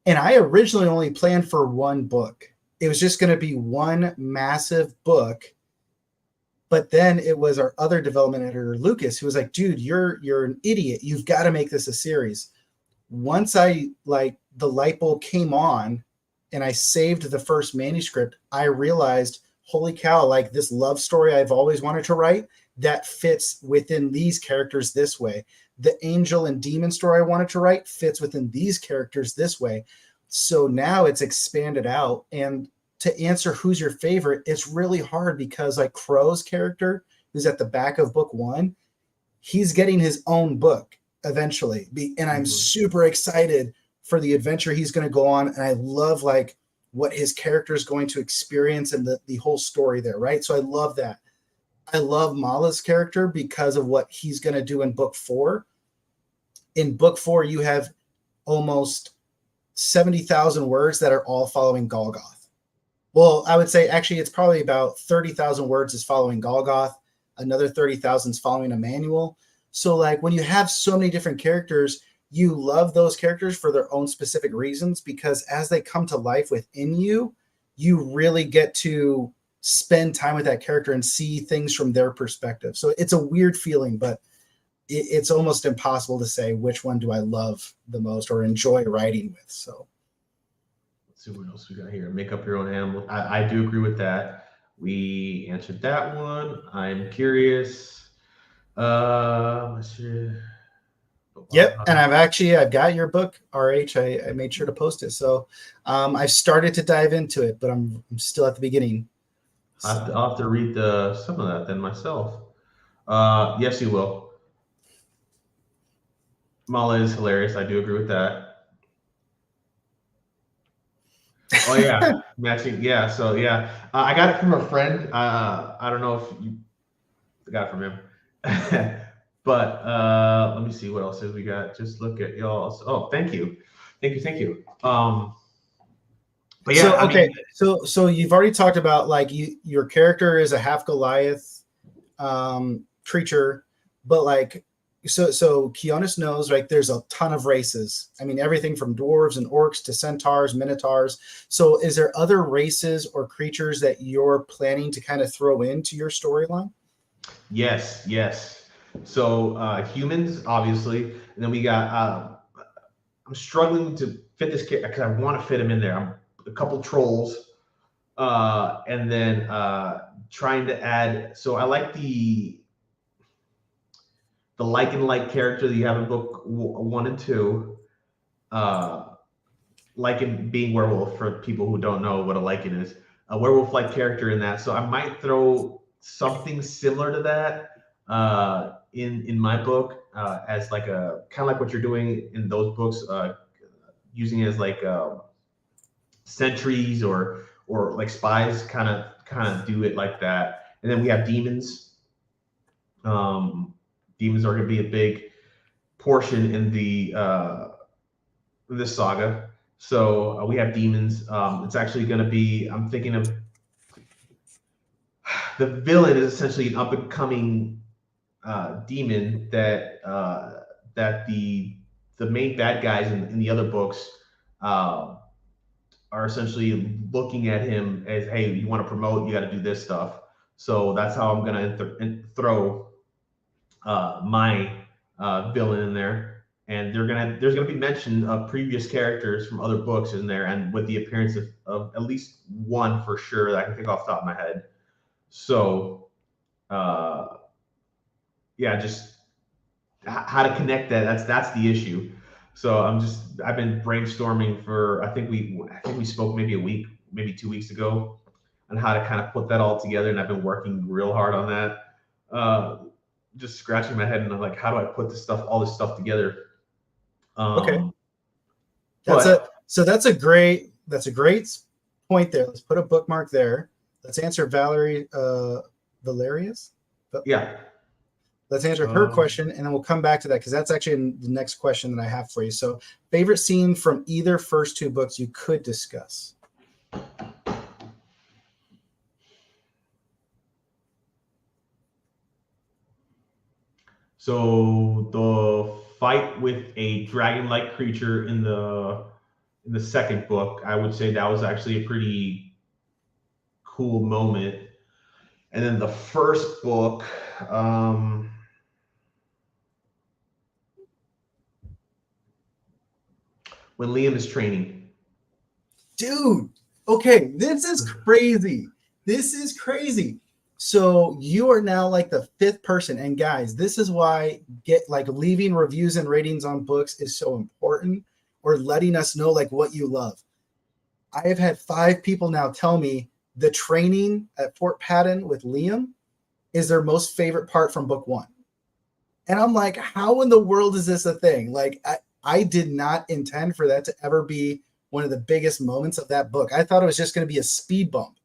and I originally only planned for one book. It was just going to be one massive book. But then it was our other development editor, Lucas, who was like, dude, you're an idiot. You've got to make this a series. Once the light bulb came on and I saved the first manuscript, I realized, holy cow, like this love story I've always wanted to write, that fits within these characters this way. The angel and demon story I wanted to write fits within these characters this way. So now it's expanded out. And to answer who's your favorite, it's really hard because like Crow's character, who's at the back of book 1, he's getting his own book eventually. And I'm super excited for the adventure he's going to go on. And I love like what his character is going to experience and the whole story there, right? So I love that. I love Mala's character because of what he's going to do in book 4. In book 4, you have almost 70,000 words that are all following Golgoth. Well, I would say actually it's probably about 30,000 words is following Golgoth. Another 30,000 is following Emmanuel. So like when you have so many different characters, you love those characters for their own specific reasons, because as they come to life within you, you really get to spend time with that character and see things from their perspective. So it's a weird feeling, but it's almost impossible to say which one do I love the most or enjoy writing with. So let's see what else we got here. Make up your own animal. I do agree with that. We answered that one. I'm curious. Let's see. Yep, and I've got your book, RH. I made sure to post it. So I've started to dive into it, but I'm still at the beginning. So. I'll have to read some of that then myself. Yes, you will. Mala is hilarious. I do agree with that. Oh yeah, matching. Yeah, so yeah, I got it from a friend. I don't know if you got it from him. But let me see what else we got. Just look at y'all. Oh, thank you. But yeah, So I okay, mean, so you've already talked about like your character is a half Goliath creature, but like so Kionis knows like there's a ton of races. I mean everything from dwarves and orcs to centaurs, minotaurs. So is there other races or creatures that you're planning to kind of throw into your storyline? yes. So humans, obviously, and then we got. I'm struggling to fit this character because I want to fit him in there. I'm a couple trolls, and then trying to add. So I like the like character that you have in book 1 and 2. Uh, Lycan being werewolf, for people who don't know what a Lycan is, a werewolf-like character in that. So I might throw something similar to that in my book, as like a kind of like what you're doing in those books, using it as like sentries or like spies, kind of do it like that. And then we have demons. Demons are going to be a big portion in this saga. So we have demons. It's actually going to be. I'm thinking of the villain is essentially an up and coming demon that the main bad guys in the other books uh, are essentially looking at him as, hey, you want to promote, you got to do this stuff. So that's how I'm going to throw my villain in there, and there's gonna be mention of previous characters from other books in there, and with the appearance of at least one for sure that I can think off the top of my head. So uh, yeah, just how to connect that. That's the issue. So I've been brainstorming for I think we spoke maybe a week, maybe 2 weeks ago, on how to kind of put that all together, and I've been working real hard on that. Just scratching my head and I'm like, how do I put all this stuff together? Okay. Um, That's but a great point there. Let's put a bookmark there. Let's answer Valerius. yeah, Let's answer her um, question, and then we'll come back to that because that's actually the next question that I have for you. So, favorite scene from either first two books you could discuss? so the fight with a dragon-like creature in the second book, I would say that was actually a pretty cool moment. And then the first book, um, when Liam is training. Dude, okay, this is crazy. This is crazy. So you are now like the fifth person, and guys, this is why leaving reviews and ratings on books is so important, or letting us know like what you love. I have had 5 people now tell me the training at Fort Patton with Liam is their most favorite part from book 1. And I'm like, how in the world is this a thing? Like, I did not intend for that to ever be one of the biggest moments of that book. I thought it was just going to be a speed bump.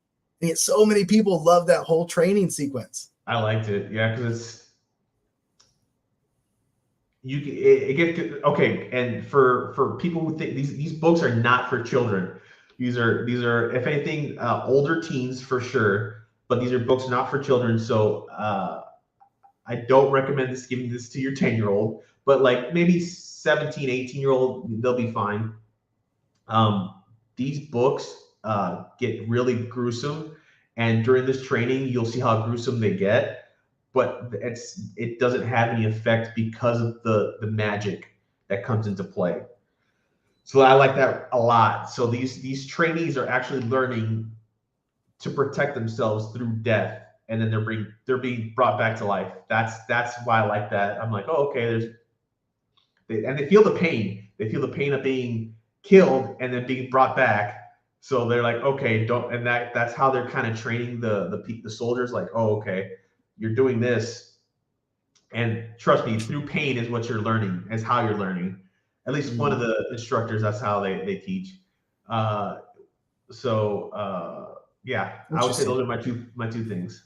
And yet so many people love that whole training sequence. I liked it, yeah, because it gets okay. And for people who think these books are not for children, these are if anything older teens for sure, but these are books not for children. So I don't recommend giving this to your 10-year-old, but like maybe 17, 18-year-old, they'll be fine. These books get really gruesome, and during this training, you'll see how gruesome they get. But it doesn't have any effect because of the magic that comes into play. So I like that a lot. So these trainees are actually learning to protect themselves through death, and then they're being brought back to life. That's why I like that. I'm like, oh, okay. And they feel the pain. They feel the pain of being killed and then being brought back. So they're like, okay, don't. And that's how they're kind of training the soldiers. Like, oh, okay, you're doing this, and trust me, through pain is what you're learning. Is how you're learning. At least one of the instructors, that's how they teach. Uh, so yeah, I would say Interesting. those are my two things.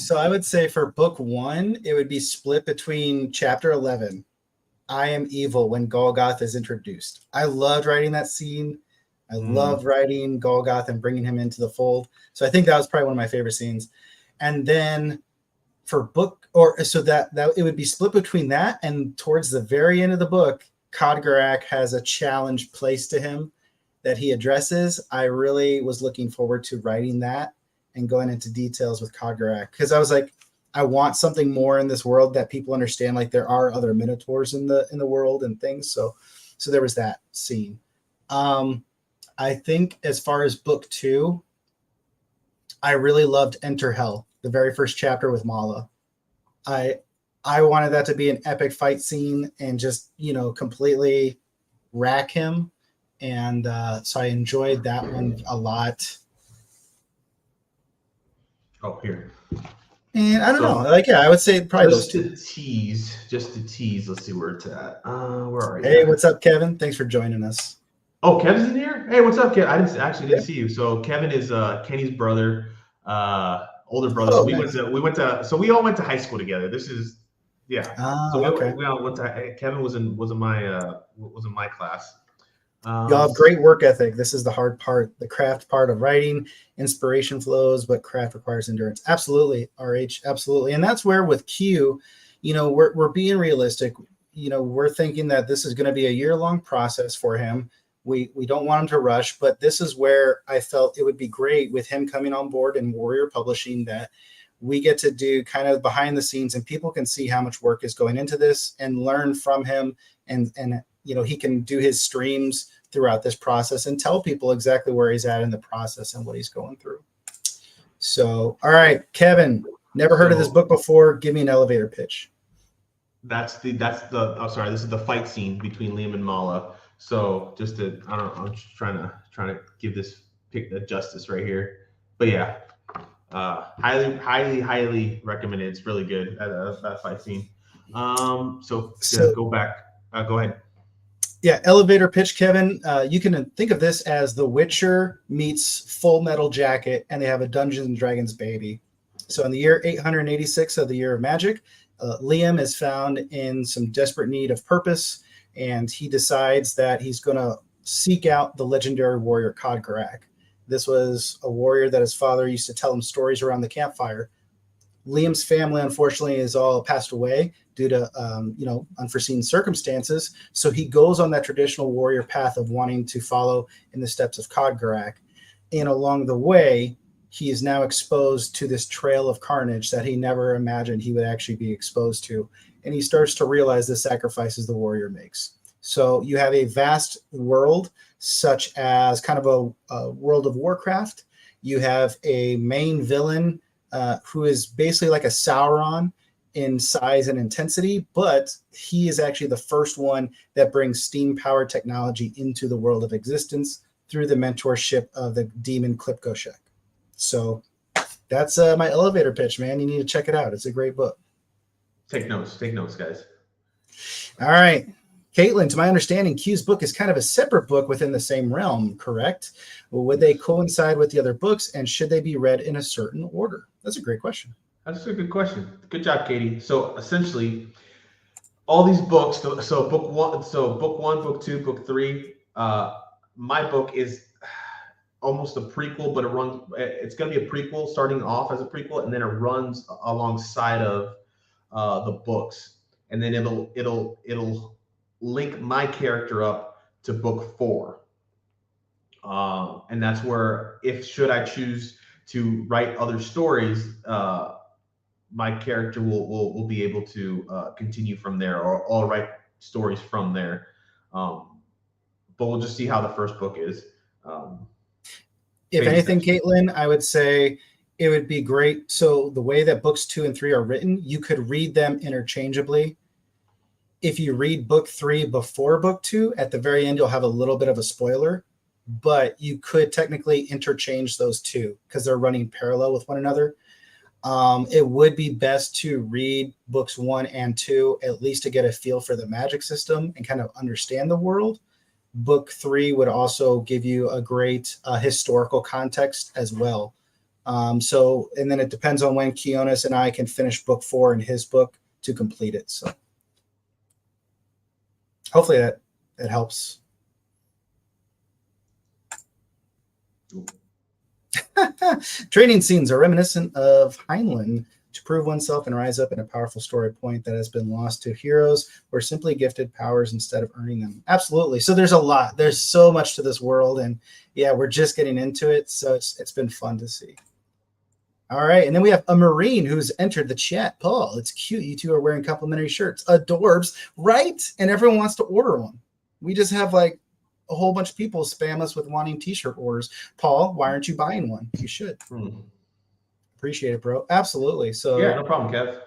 So I would say for book one, it would be split between chapter 11, I Am Evil, when Golgoth is introduced. I loved writing that scene. I loved writing Golgoth and bringing him into the fold. So I think that was probably one of my favorite scenes. And then for book, or so that it would be split between that and towards the very end of the book, Codgarak has a challenge placed to him that he addresses. I really was looking forward to writing that and going into details with Codgarak, because I was like, I want something more in this world that people understand. Like there are other minotaurs in the world and things. So there was that scene. I think as far as book two, I really loved Enter Hell, the very first chapter with Mala. I wanted that to be an epic fight scene and just, completely rack him. And so I enjoyed that one a lot. Oh, here. And I don't know. So Like, yeah, I would say probably those two. just to tease. Let's see where it's at. Where are you Hey, at? what's up, Kevin? Thanks for joining us. Oh, Kevin's in here. Hey, what's up, Kevin? I didn't Yeah. see you. So Kevin is Kenny's brother, older brother. Oh, So nice. we all went to high school together. This is yeah. So Okay. we all went to. Kevin was in my class. Y'all have great work ethic. This is the hard part, the craft part of writing. Inspiration flows, but craft requires endurance. Absolutely, RH, absolutely. And that's where with Q, we're being realistic. We're thinking that this is going to be a year-long process for him. We don't want him to rush, but this is where I felt it would be great with him coming on board and Warrior Publishing, that we get to do kind of behind the scenes and people can see how much work is going into this and learn from him. And he can do his streams throughout this process and tell people exactly where he's at in the process and what he's going through. So, all right, Kevin, never heard of this book before. Give me an elevator pitch. This is the fight scene between Liam and Mala. So I'm just trying to give this pick the justice right here. But yeah, highly recommended. It's really good that fight scene. So go back. Go ahead. Yeah, elevator pitch, Kevin. You can think of this as The Witcher meets Full Metal Jacket, and they have a Dungeons and Dragons baby. So in the year 886 of the Year of Magic, Liam is found in some desperate need of purpose, and he decides that he's going to seek out the legendary warrior Codgarak. This was a warrior that his father used to tell him stories around the campfire. Liam's family, unfortunately, is all passed away due to unforeseen circumstances. So he goes on that traditional warrior path of wanting to follow in the steps of Codgarak. And along the way, he is now exposed to this trail of carnage that he never imagined he would actually be exposed to. And he starts to realize the sacrifices the warrior makes. So you have a vast world, such as kind of a World of Warcraft. You have a main villain who is basically like a Sauron in size and intensity, but he is actually the first one that brings steam-powered technology into the world of existence through the mentorship of the demon Klipkoshek. So that's my elevator pitch, man. You need to check it out. It's a great book. Take notes, guys. All right. Caitlin, to my understanding, Q's book is kind of a separate book within the same realm, correct? Well, would they coincide with the other books, and should they be read in a certain order? That's a great question. That's a good question. Good job, Katie. So essentially, all these books. So book one, book two, book three. My book is almost a prequel, but it's going to be a prequel, starting off as a prequel, and then it runs alongside of the books, and then it'll link my character up to book four. And that's where, should I choose to write other stories, my character will be able to continue from there, or I'll write stories from there. But we'll just see how the first book is. If anything, Caitlin, I would say it would be great. So the way that books 2 and 3 are written, you could read them interchangeably. If you read book 3 before book 2, at the very end, you'll have a little bit of a spoiler, but you could technically interchange those two because they're running parallel with one another. It would be best to read books 1 and 2, at least to get a feel for the magic system and kind of understand the world. book 3 would also give you a great historical context as well. So, and then it depends on when Kionis and I can finish book 4 in his book to complete it. So hopefully that helps. Training scenes are reminiscent of Heinlein to prove oneself and rise up in a powerful story point that has been lost to heroes who are simply gifted powers instead of earning them. Absolutely. So there's a lot. There's so much to this world, and yeah, we're just getting into it. So it's been fun to see. All right, and then we have a Marine who's entered the chat. Paul, it's cute. You two are wearing complimentary shirts. Adorbs, right? And everyone wants to order one. We just have like a whole bunch of people spam us with wanting t-shirt orders. Paul, why aren't you buying one? You should. Appreciate it, bro. Absolutely. So yeah, no problem, Kev.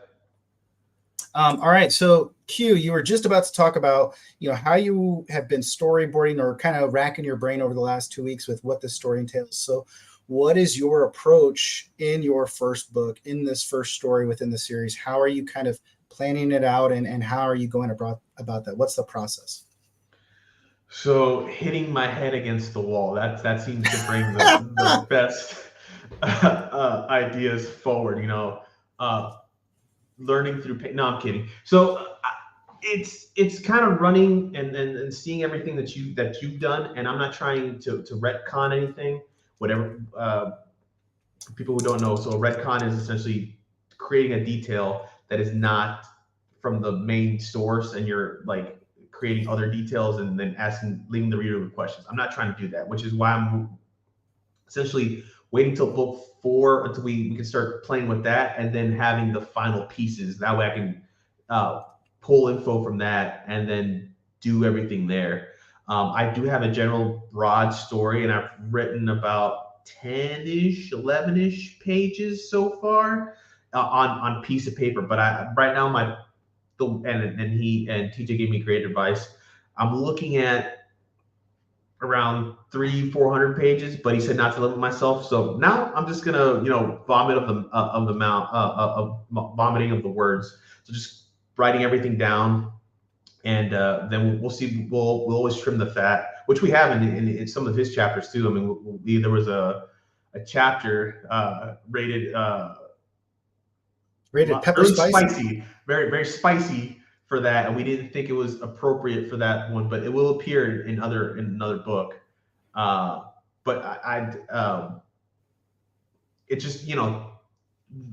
All right. So Q, you were just about to talk about, how you have been storyboarding or kind of racking your brain over the last 2 weeks with what this story entails. So what is your approach in your first book, in this first story within the series? How are you kind of planning it out, and how are you going about that? What's the process? So hitting my head against the wall, that seems to bring the best ideas forward, learning through pain. No, I'm kidding. So it's kind of running and seeing everything that you've done, and I'm not trying to retcon anything, whatever. For people who don't know, so a retcon is essentially creating a detail that is not from the main source, and you're like creating other details and then leaving the reader with questions. I'm not trying to do that, which is why I'm essentially waiting till book 4 until we can start playing with that, and then having the final pieces. That way I can pull info from that and then do everything there. I do have a general broad story, and I've written about 10-ish, 11-ish pages so far on piece of paper. But right now and TJ gave me great advice. I'm looking at around 300-400 pages, but he said not to limit myself. So now I'm just gonna, vomit of the mouth, vomiting of the words. So just writing everything down, and then we'll see. We'll always trim the fat, which we have in some of his chapters too. I mean, there was a chapter rated pepper spicy, very very spicy for that, and we didn't think it was appropriate for that one, but it will appear in another book. But it's just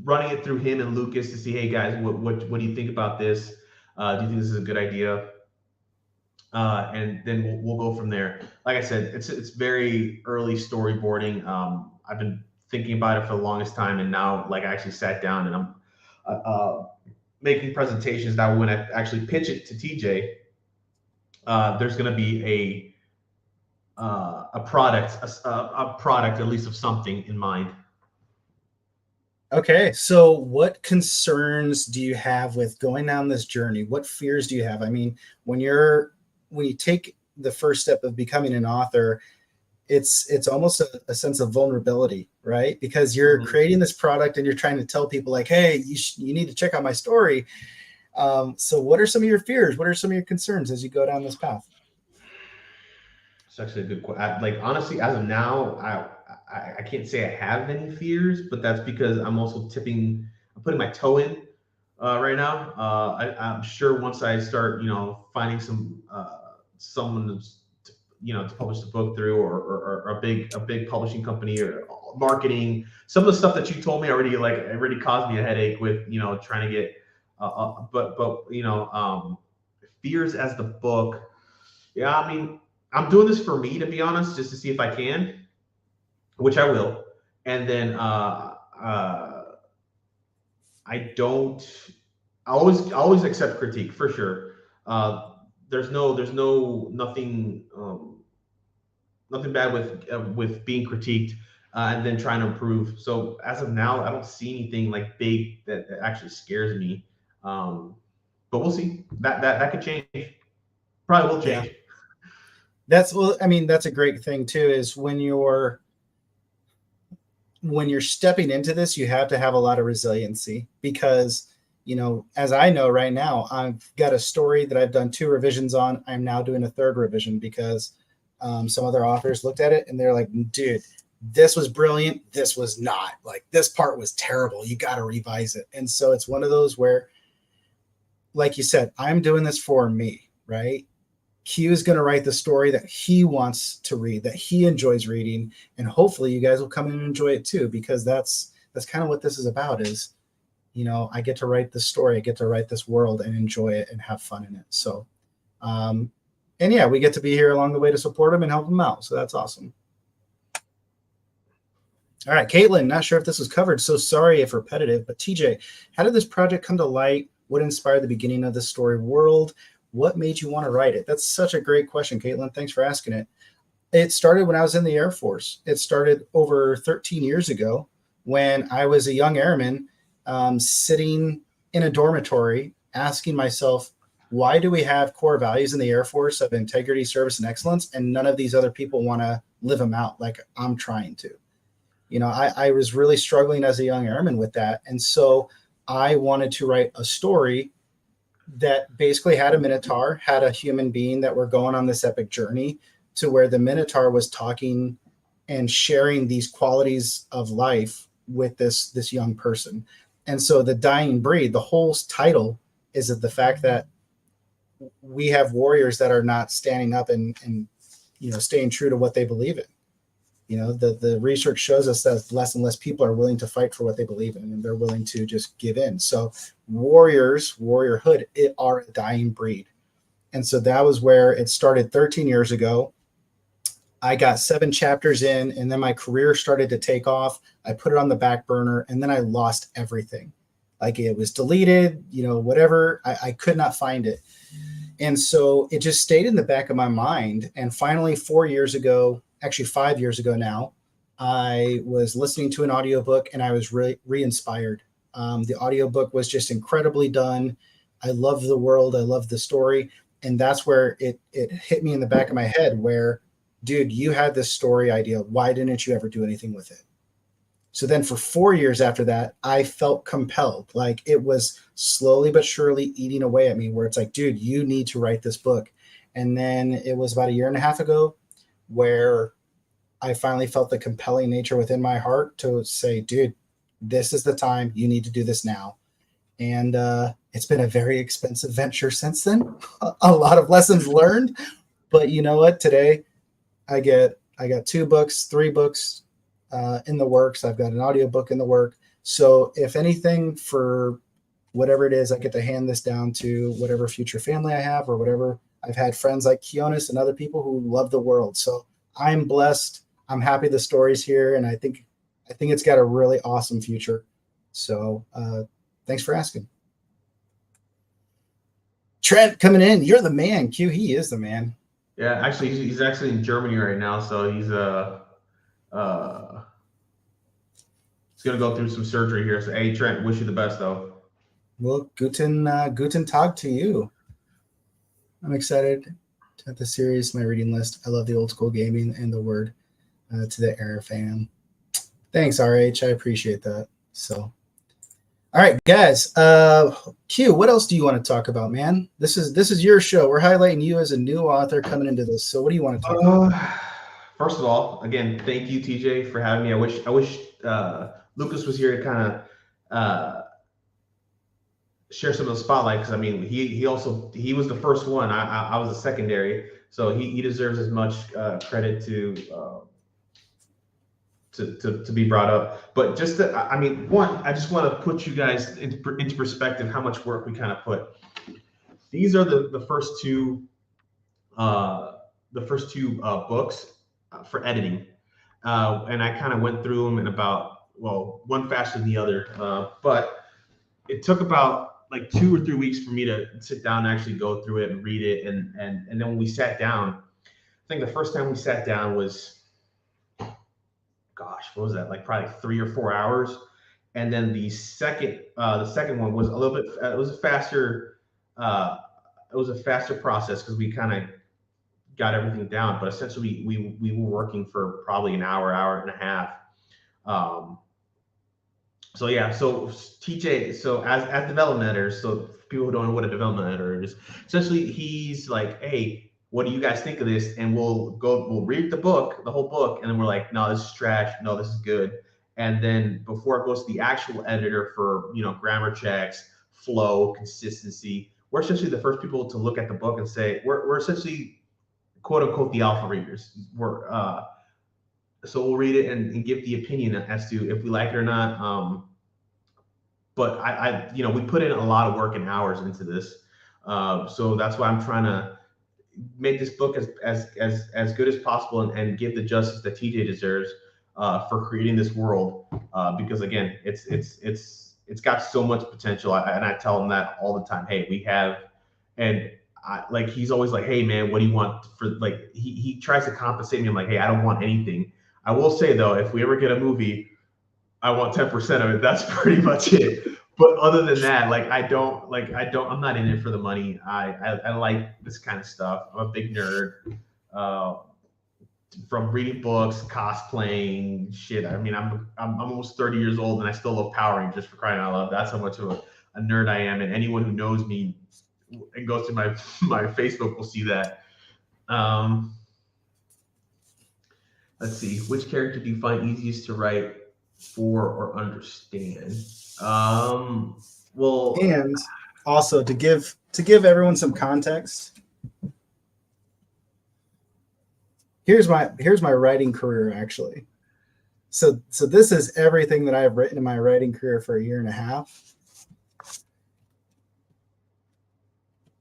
running it through him and Lucas to see, hey guys, what do you think about this? Do you think this is a good idea? And then we'll go from there. Like I said, it's very early storyboarding. I've been thinking about it for the longest time, and now like I actually sat down and I'm making presentations that when I actually pitch it to TJ, there's going to be a product at least of something in mind. Okay, so what concerns do you have with going down this journey? What fears do you have? I mean, when you take the first step of becoming an author, it's almost a sense of vulnerability, right? Because you're creating this product and you're trying to tell people like, hey, you need to check out my story. So what are some of your fears? What are some of your concerns as you go down this path? It's actually a good question. Like, honestly, as of now, I can't say I have any fears, but that's because I'm also I'm putting my toe in right now. I'm sure once I start, finding someone to publish the book through, or a big publishing company or marketing, some of the stuff that you told me already caused me a headache with, trying to get, fears as the book. Yeah, I mean, I'm doing this for me, to be honest, just to see if I can, which I will. And then I always accept critique for sure. There's nothing bad with being critiqued and then trying to improve. So as of now, I don't see anything like big that actually scares me. But we'll see. That could change. Probably will change. Yeah. That's a great thing too, is when you're stepping into this, you have to have a lot of resiliency, because as I know right now, I've got a story that I've done 2 revisions on. I'm now doing a 3rd revision because Some other authors looked at it and they're like, dude, this was brilliant. This was not. Like, this part was terrible. You got to revise it. And so it's one of those where, like you said, I'm doing this for me, right? Q is going to write the story that he wants to read, that he enjoys reading, and hopefully you guys will come in and enjoy it too, because that's kind of what this is about. Is, you know, I get to write this story, I get to write this world and enjoy it and have fun in it. So, and yeah, we get to be here along the way to support him and help him out. So that's awesome. All right, Caitlin, not sure if this was covered, so sorry if repetitive, but TJ, how did this project come to light? What inspired the beginning of the story world? What made you want to write it? That's such a great question, Caitlin. Thanks for asking it. It started when I was in the Air Force. It started over 13 years ago when I was a young airman, sitting in a dormitory asking myself, why do we have core values in the Air Force of integrity, service, and excellence, and none of these other people want to live them out like I'm trying to? You know, I was really struggling as a young airman with that. And so I wanted to write a story that basically had a Minotaur, had a human being that were going on this epic journey to where the Minotaur was talking and sharing these qualities of life with this young person. And so the dying breed, the whole title is of the fact that we have warriors that are not standing up and you know, staying true to what they believe in. You know, the research shows us that less and less people are willing to fight for what they believe in, and they're willing to just give in. So warriorhood, it are a dying breed. And so that was where it started 13 years ago. I got 7 chapters in, and then my career started to take off. I put it on the back burner, and then I lost everything. Like, it was deleted, you know, whatever. I could not find it. And so it just stayed in the back of my mind. And finally, 4 years ago, actually 5 years ago now, I was listening to an audiobook and I was really re-inspired. The audiobook was just incredibly done. I love the world. I love the story. And that's where it hit me in the back of my head where, dude, you had this story idea. Why didn't you ever do anything with it? So then for 4 years after that, I felt compelled. Like, it was slowly but surely eating away at me where it's like, dude, you need to write this book. And then it was about 1.5 years ago where I finally felt the compelling nature within my heart to say, dude, this is the time. You need to do this now. And it's been a very expensive venture since then. A lot of lessons learned. But you know what? Today, I got 2 books, 3 books in the works. I've got an audiobook in the work. So if anything, for whatever it is, I get to hand this down to whatever future family I have or whatever. I've had friends like Kionis and other people who love the world. So I'm blessed. I'm happy the story's here, and I think it's got a really awesome future. So thanks for asking. Trent coming in. You're the man, Q. He is the man. Yeah, actually, he's actually in Germany right now, so he's gonna go through some surgery here. So, hey, Trent, wish you the best though. Well, guten Tag to you. I'm excited to have the series, my reading list. I love the old school gaming and the word to the Air fan. Thanks, RH. I appreciate that. So, all right, guys. Q, what else do you want to talk about, man? This is your show. We're highlighting you as a new author coming into this. So, what do you want to talk about? First of all, again, thank you, TJ, for having me. I wish Lucas was here to kind of share some of the spotlight, because I mean, he was the first one. I was a secondary, so he deserves as much credit to be brought up. But just I mean, one, I just want to put you guys into perspective how much work we kind of put. These are the first two books for editing, and I kind of went through them in about, well, one faster than the other, but it took about like 2 or 3 weeks for me to sit down and actually go through it and read it. And then when we sat down, I think the first time we sat down was, gosh, what was that? Like probably 3 or 4 hours. And then the second one was a little bit, it was a faster process because we kind of got everything down. But essentially we were working for probably an hour and a half. So yeah, so TJ, so as development editors, so people who don't know what a development editor is, essentially he's like, hey, what do you guys think of this? And we'll read the book, the whole book, and then we're like, no, this is trash. No, this is good. And then before it goes to the actual editor for, grammar checks, flow, consistency, we're essentially the first people to look at the book and say, we're essentially quote unquote the alpha readers. So we'll read it and give the opinion as to if we like it or not. But we put in a lot of work and hours into this. So that's why I'm trying to make this book as good as possible and give the justice that TJ deserves for creating this world. Because again, it's got so much potential. And I tell him that all the time. Hey, we have, and he's always like, hey man, what do you want for, like, he tries to compensate me. I'm like, hey, I don't want anything. I will say though, if we ever get a movie, I want 10% of it. That's pretty much it. But other than that, I'm not in it for the money. I like this kind of stuff. I'm a big nerd. From reading books, cosplaying, shit. I mean, I'm almost 30 years old and I still love Power Rangers, for crying out loud. That's how much of a nerd I am. And anyone who knows me and goes to my Facebook will see that. Let's see. Which character do you find easiest to write for or understand? Well, and also to give everyone some context, here's my writing career actually. So this is everything that I've written in my writing career for a year and a half.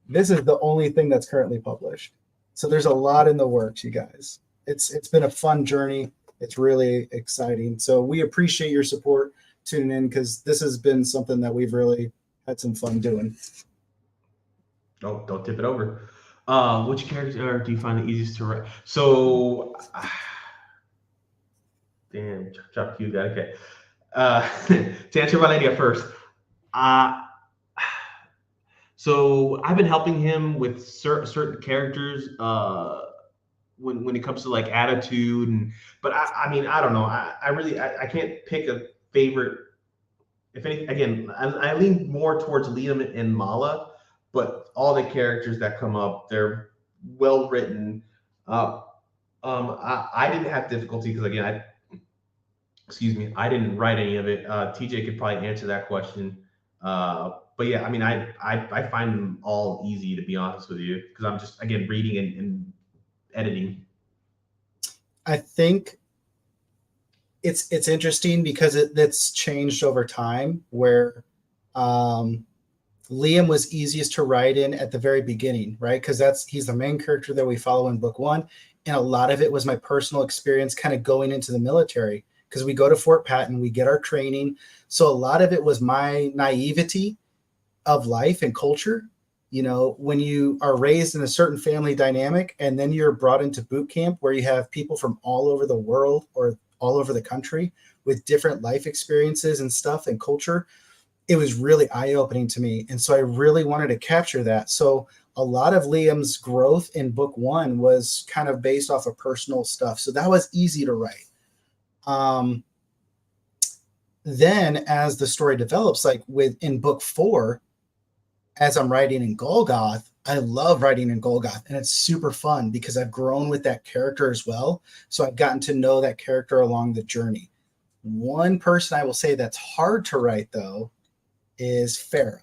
This is the only thing that's currently published. So there's a lot in the works, you guys. It's been a fun journey. It's really exciting. So we appreciate your support tuning in, because this has been something that we've really had some fun doing. Don't tip it over. Which character do you find the easiest to write? So, damn, chop you got okay. To answer Valeria first, so I've been helping him with certain characters. When it comes to like attitude but I mean, I don't know. I can't pick a favorite. If any, again, I lean more towards Liam and Mala, but all the characters that come up, they're well written. I didn't have difficulty because again, I didn't write any of it. TJ could probably answer that question. But yeah, I mean, I find them all easy, to be honest with you, because I'm just, again, reading and editing. I think it's interesting because it's changed over time, where Liam was easiest to write in at the very beginning, right? Because he's the main character that we follow in book one. And a lot of it was my personal experience kind of going into the military, because we go to Fort Patton, we get our training. So a lot of it was my naivety of life and culture. When you are raised in a certain family dynamic and then you're brought into boot camp where you have people from all over the world or all over the country with different life experiences and stuff and culture, it was really eye-opening to me. And so I really wanted to capture that. So a lot of Liam's growth in book one was kind of based off of personal stuff. So that was easy to write. Then as the story develops, like in book four, as I'm writing in Golgoth, I love writing in Golgoth, and it's super fun because I've grown with that character as well. So I've gotten to know that character along the journey. One person I will say that's hard to write, though, is Farah.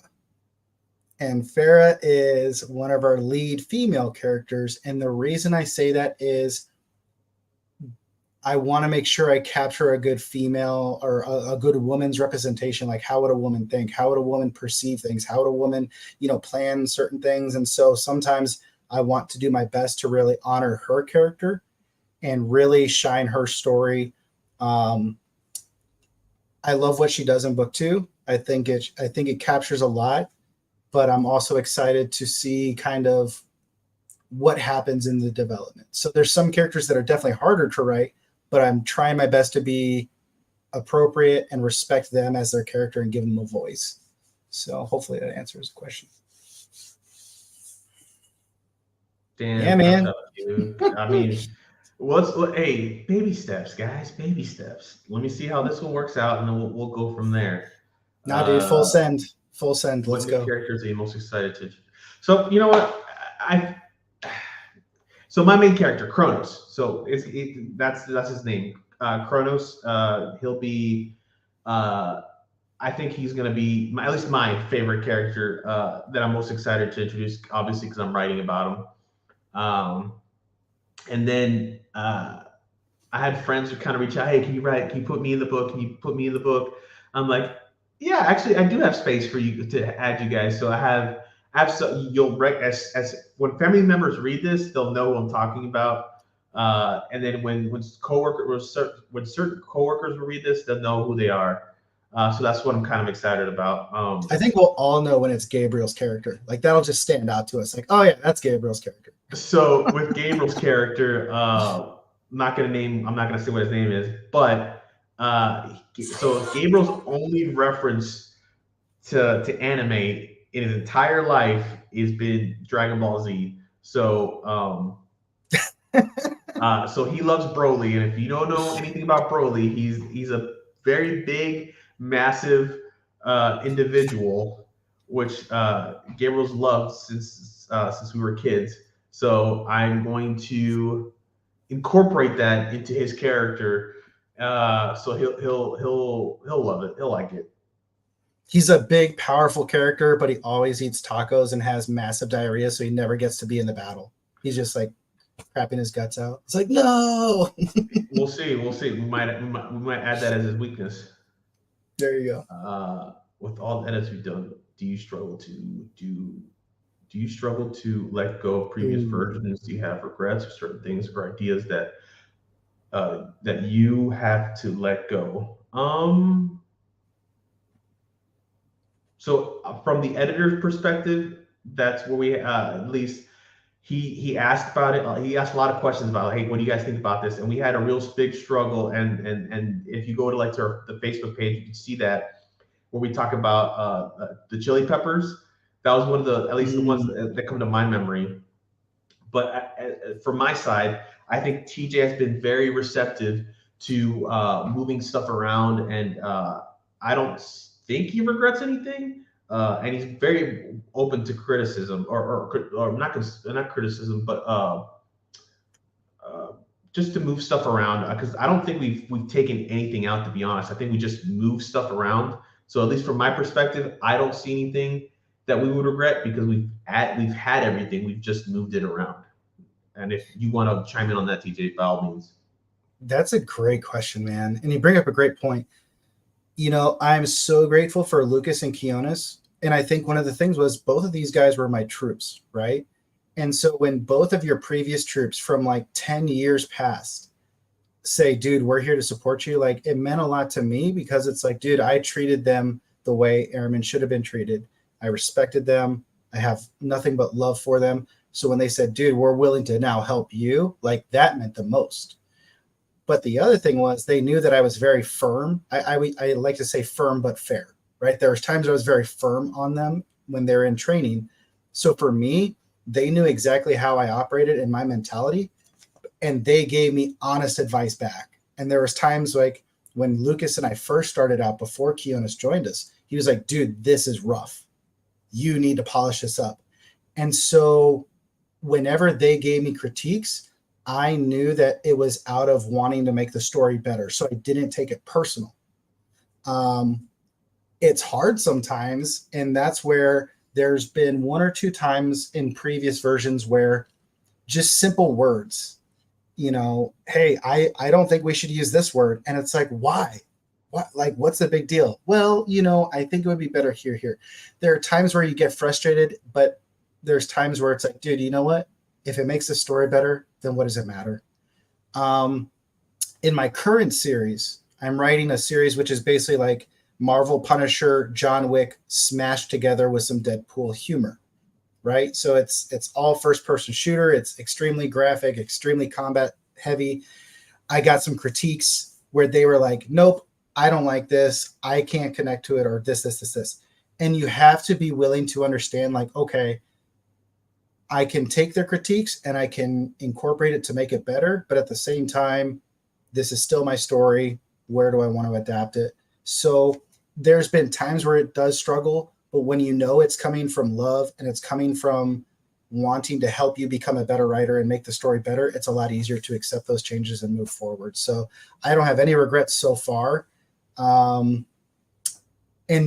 And Farah is one of our lead female characters. And the reason I say that is I want to make sure I capture a good female or a good woman's representation. Like, how would a woman think? How would a woman perceive things? How would a woman, plan certain things? And so sometimes I want to do my best to really honor her character and really shine her story. I love what she does in book two. I think it captures a lot, but I'm also excited to see kind of what happens in the development. So there's some characters that are definitely harder to write, but I'm trying my best to be appropriate and respect them as their character and give them a voice. So hopefully that answers the question. Damn, yeah, man. I mean, hey, baby steps, guys, baby steps. Let me see how this one works out, and then we'll go from there. Nah, dude, full send. Let's go. What characters are you most excited to? So you know what, So my main character, Kronos. So that's his name, Kronos. He'll be. I think he's going to be at least my favorite character that I'm most excited to introduce, obviously because I'm writing about him. And then I had friends who kind of reach out, hey, can you write? Can you put me in the book? Can you put me in the book? I'm like, yeah, actually, I do have space for you to add you guys. So I have so you'll as when family members read this, they'll know what I'm talking about. And then when certain coworkers will read this, they'll know who they are. So that's what I'm kind of excited about. I think we'll all know when it's Gabriel's character. Like that'll just stand out to us. Like, oh yeah, that's Gabriel's character. So with Gabriel's character, I'm not gonna say what his name is, but so Gabriel's only reference to anime in his entire life has been Dragon Ball Z. So so he loves Broly, and if you don't know anything about Broly, he's a very big, massive individual, which Gabriel's loved since we were kids. So I'm going to incorporate that into his character. So he'll love it. He'll like it. He's a big, powerful character, but he always eats tacos and has massive diarrhea, so he never gets to be in the battle. He's just like crapping his guts out. It's like, no. We'll see. We might add that as his weakness. There you go. With all the edits we've done, do you struggle to let go of previous versions? Do you have regrets or certain things or ideas that you have to let go? So from the editor's perspective, that's where we at least he asked about it. He asked a lot of questions about, hey, what do you guys think about this? And we had a real big struggle. And if you go to the Facebook page, you can see that where we talk about the chili peppers. That was one of the, at least the ones that come to my memory. But from my side, I think TJ has been very receptive to moving stuff around, and I don't think he regrets anything. And he's very open to criticism, or not criticism, but just to move stuff around. Because I don't think we've taken anything out, to be honest. I think we just move stuff around. So at least from my perspective, I don't see anything that we would regret because we've had everything. We've just moved it around. And if you want to chime in on that, TJ, by all means. That's a great question, man. And you bring up a great point. You know, I'm so grateful for Lucas and Kionis. And I think one of the things was both of these guys were my troops, right? And so when both of your previous troops from like 10 years past say, dude, we're here to support you, like it meant a lot to me because it's like, dude, I treated them the way airmen should have been treated. I respected them. I have nothing but love for them. So when they said, dude, we're willing to now help you, like that meant the most. But the other thing was they knew that I was very firm. I like to say firm but fair, right? There was times I was very firm on them when they were in training. So for me, they knew exactly how I operated and my mentality, and they gave me honest advice back. And there was times like when Lucas and I first started out before Kionis joined us, he was like, dude, this is rough. You need to polish this up. And so whenever they gave me critiques, I knew that it was out of wanting to make the story better. So I didn't take it personal. It's hard sometimes. And that's where there's been one or two times in previous versions where just simple words, you know, hey, I don't think we should use this word. And it's like, why? What, like, what's the big deal? Well, you know, I think it would be better here. There are times where you get frustrated, but there's times where it's like, dude, you know what? If it makes the story better, then what does it matter? In my current series, I'm writing a series which is basically like Marvel Punisher, John Wick smashed together with some Deadpool humor, right? So it's all first-person shooter. It's extremely graphic, extremely combat heavy. I got some critiques where they were like, nope, I don't like this. I can't connect to it, or this. And you have to be willing to understand, like, okay, I can take their critiques and I can incorporate it to make it better. But at the same time, this is still my story. Where do I want to adapt it? So there's been times where it does struggle, but when you know it's coming from love and it's coming from wanting to help you become a better writer and make the story better, it's a lot easier to accept those changes and move forward. So I don't have any regrets so far. And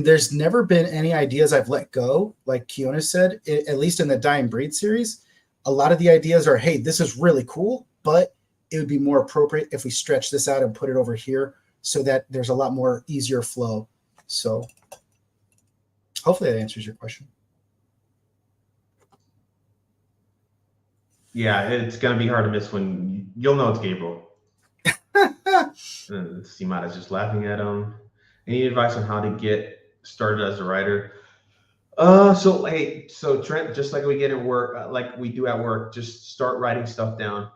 there's never been any ideas I've let go. Like Kiona said, at least in the Dying Breed series, a lot of the ideas are, hey, this is really cool, but it would be more appropriate if we stretch this out and put it over here so that there's a lot more easier flow. So hopefully that answers your question. Yeah, it's gonna be hard to miss when you'll know it's Gabriel. Simata's just laughing at him. Any advice on how to get started as a writer? So Trent, just like we get at work, like we do at work, just start writing stuff down.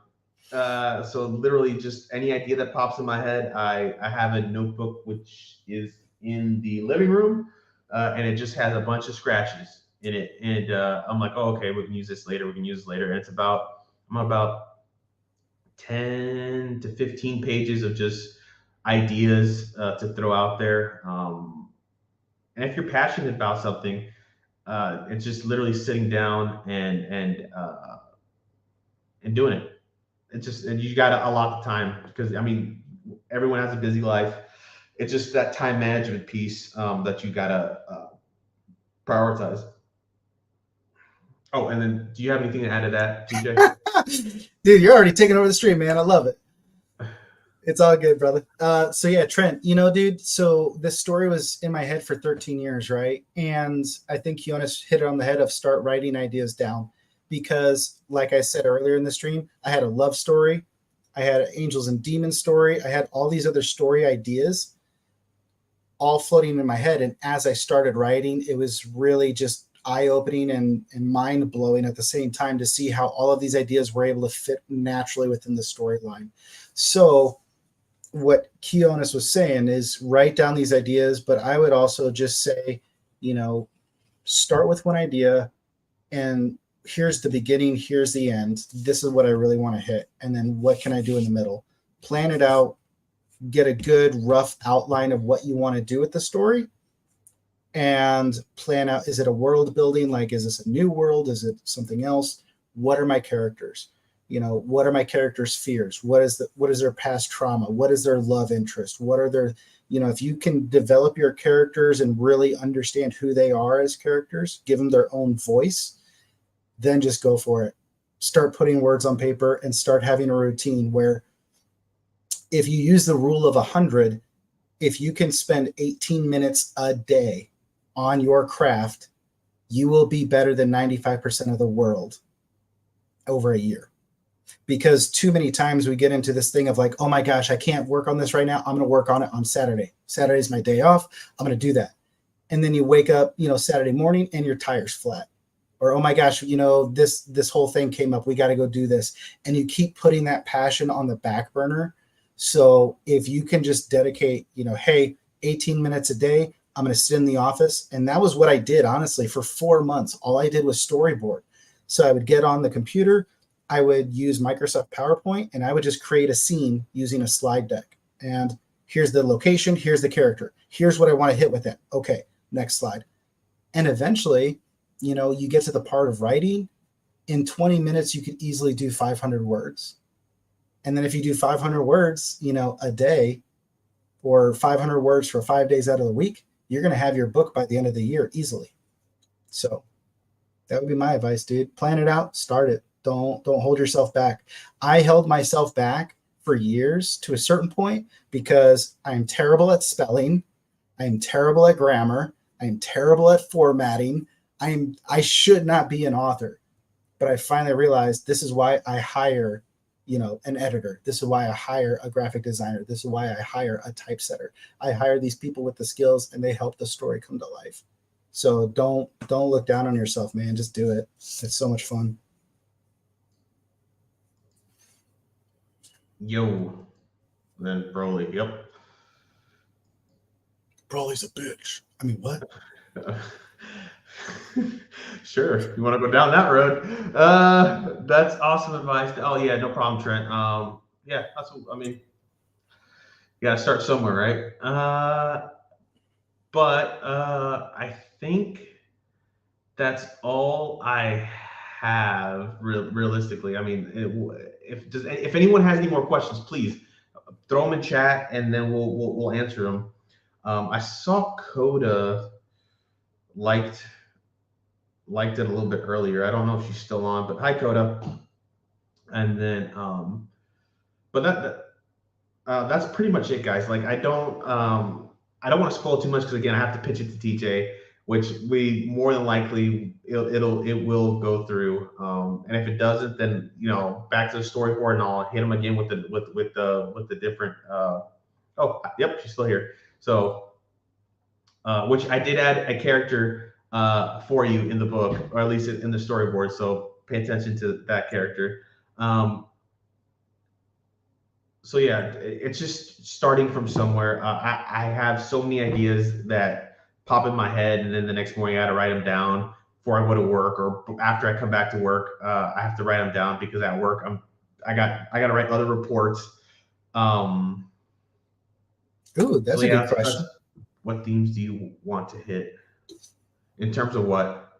So literally, just any idea that pops in my head, I have a notebook which is in the living room, and it just has a bunch of scratches in it, and I'm like, oh, okay, we can use this later. We can use this later, and I'm about 10 to 15 pages of just ideas to throw out there. And if you're passionate about something, it's just literally sitting down and doing it. It's just, and you got to allot the time, because I mean, everyone has a busy life. It's just that time management piece that you got to prioritize. Oh, and then do you have anything to add to that, TJ? Dude, you're already taking over the stream, man. I love it. It's all good, brother. So yeah, Trent, dude, so this story was in my head for 13 years, right? And I think Jonas hit it on the head of start writing ideas down, because like I said earlier in the stream, I had a love story. I had an angels and demons story. I had all these other story ideas all floating in my head. And as I started writing, it was really just eye-opening and mind-blowing at the same time to see how all of these ideas were able to fit naturally within the storyline. So what Kionis was saying is write down these ideas, but I would also just say, start with one idea, and here's the beginning, here's the end. This is what I really want to hit. And then what can I do in the middle? Plan it out, get a good rough outline of what you want to do with the story, and plan out, is it a world building? Like, is this a new world? Is it something else? What are my characters? What are my characters' fears? What is their past trauma? What is their love interest? What are their, if you can develop your characters and really understand who they are as characters, give them their own voice, then just go for it. Start putting words on paper and start having a routine where, if you use the rule of 100, if you can spend 18 minutes a day on your craft, you will be better than 95% of the world over a year. Because too many times we get into this thing of like, oh my gosh, I can't work on this right now. I'm going to work on it on Saturday. Saturday's my day off. I'm going to do that. And then you wake up, Saturday morning and your tire's flat. Or, oh my gosh, this whole thing came up. We got to go do this. And you keep putting that passion on the back burner. So if you can just dedicate, hey, 18 minutes a day, I'm going to sit in the office. And that was what I did, honestly, for 4 months. All I did was storyboard. So I would get on the computer, I would use Microsoft PowerPoint, and I would just create a scene using a slide deck. And here's the location, here's the character, here's what I want to hit with it. Okay, next slide. And eventually, you get to the part of writing. In 20 minutes, you could easily do 500 words. And then if you do 500 words, a day, or 500 words for 5 days out of the week, you're going to have your book by the end of the year easily. So that would be my advice, dude. Plan it out, start it. Don't hold yourself back. I held myself back for years to a certain point because I'm terrible at spelling. I'm terrible at grammar. I'm terrible at formatting. I should not be an author. But I finally realized this is why I hire, an editor. This is why I hire a graphic designer. This is why I hire a typesetter. I hire these people with the skills, and they help the story come to life. So don't look down on yourself, man. Just do it. It's so much fun. Yo, then Broly. Yep. Broly's a bitch. I mean, what? Sure, you want to go down that road. That's awesome advice. Oh yeah, no problem, Trent. Yeah, that's what I mean. You gotta start somewhere, right? But I think that's all I have realistically. I mean, if anyone has any more questions, please throw them in chat, and then we'll answer them. I saw Coda liked it a little bit earlier. I don't know if she's still on, but hi, Coda. And then, but that's pretty much it, guys. Like, I don't want to spoil too much because again, I have to pitch it to TJ, which we more than likely it will go through. And if it doesn't, then back to the storyboard, and I'll hit him again with the different. Oh, yep, she's still here. So, which I did add a character for you in the book, or at least in the storyboard. So pay attention to that character. So yeah, it's just starting from somewhere. I have so many ideas that pop in my head, and then the next morning I got to write them down before I go to work, or after I come back to work, I have to write them down because at work I got to write other reports. Ooh, that's a good question. What themes do you want to hit in terms of what?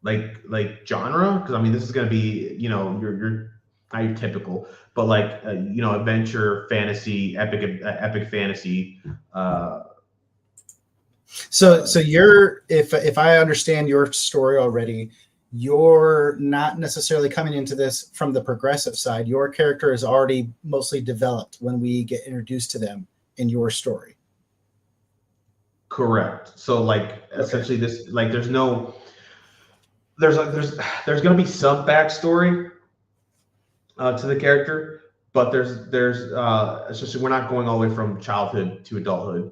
Like genre? Because I mean, this is going to be your not your typical, but like adventure, fantasy, epic fantasy. So you're, if I understand your story already, you're not necessarily coming into this from the progressive side. Your character is already mostly developed when we get introduced to them in your story. Correct. So like essentially this, like there's going to be some backstory to the character, but there's essentially we're not going all the way from childhood to adulthood.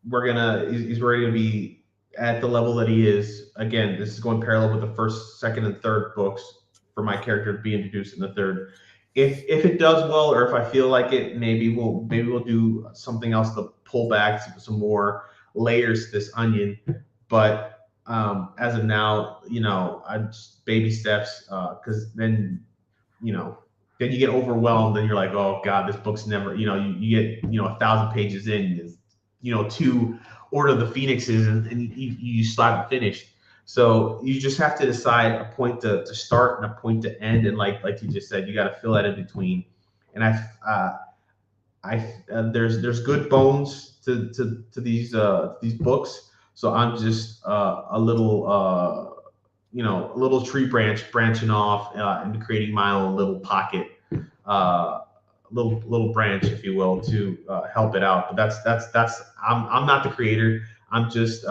He's ready to be at the level that he is. Again, this is going parallel with the first, second, and third books for my character to be introduced in the third. If it does well, or if I feel like it, maybe we'll do something else to pull back some more layers to this onion. But as of now, I just baby steps, because then you get overwhelmed, and you're like, oh God, this book's never. You get 1,000 pages in, to Order of the Phoenixes, and you still haven't finished. So you just have to decide a point to start and a point to end, and like you just said, you got to fill that in between. And there's good bones to these books. So I'm just a little tree branching off and creating my own little pocket, little branch, if you will, to help it out. But that's I'm not the creator. I'm just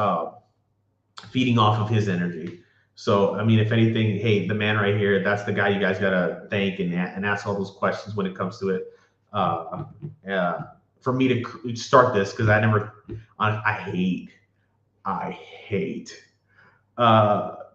feeding off of his energy. So I mean, if anything, hey, the man right here, that's the guy you guys gotta thank and ask all those questions when it comes to it. For me to start this, because I hate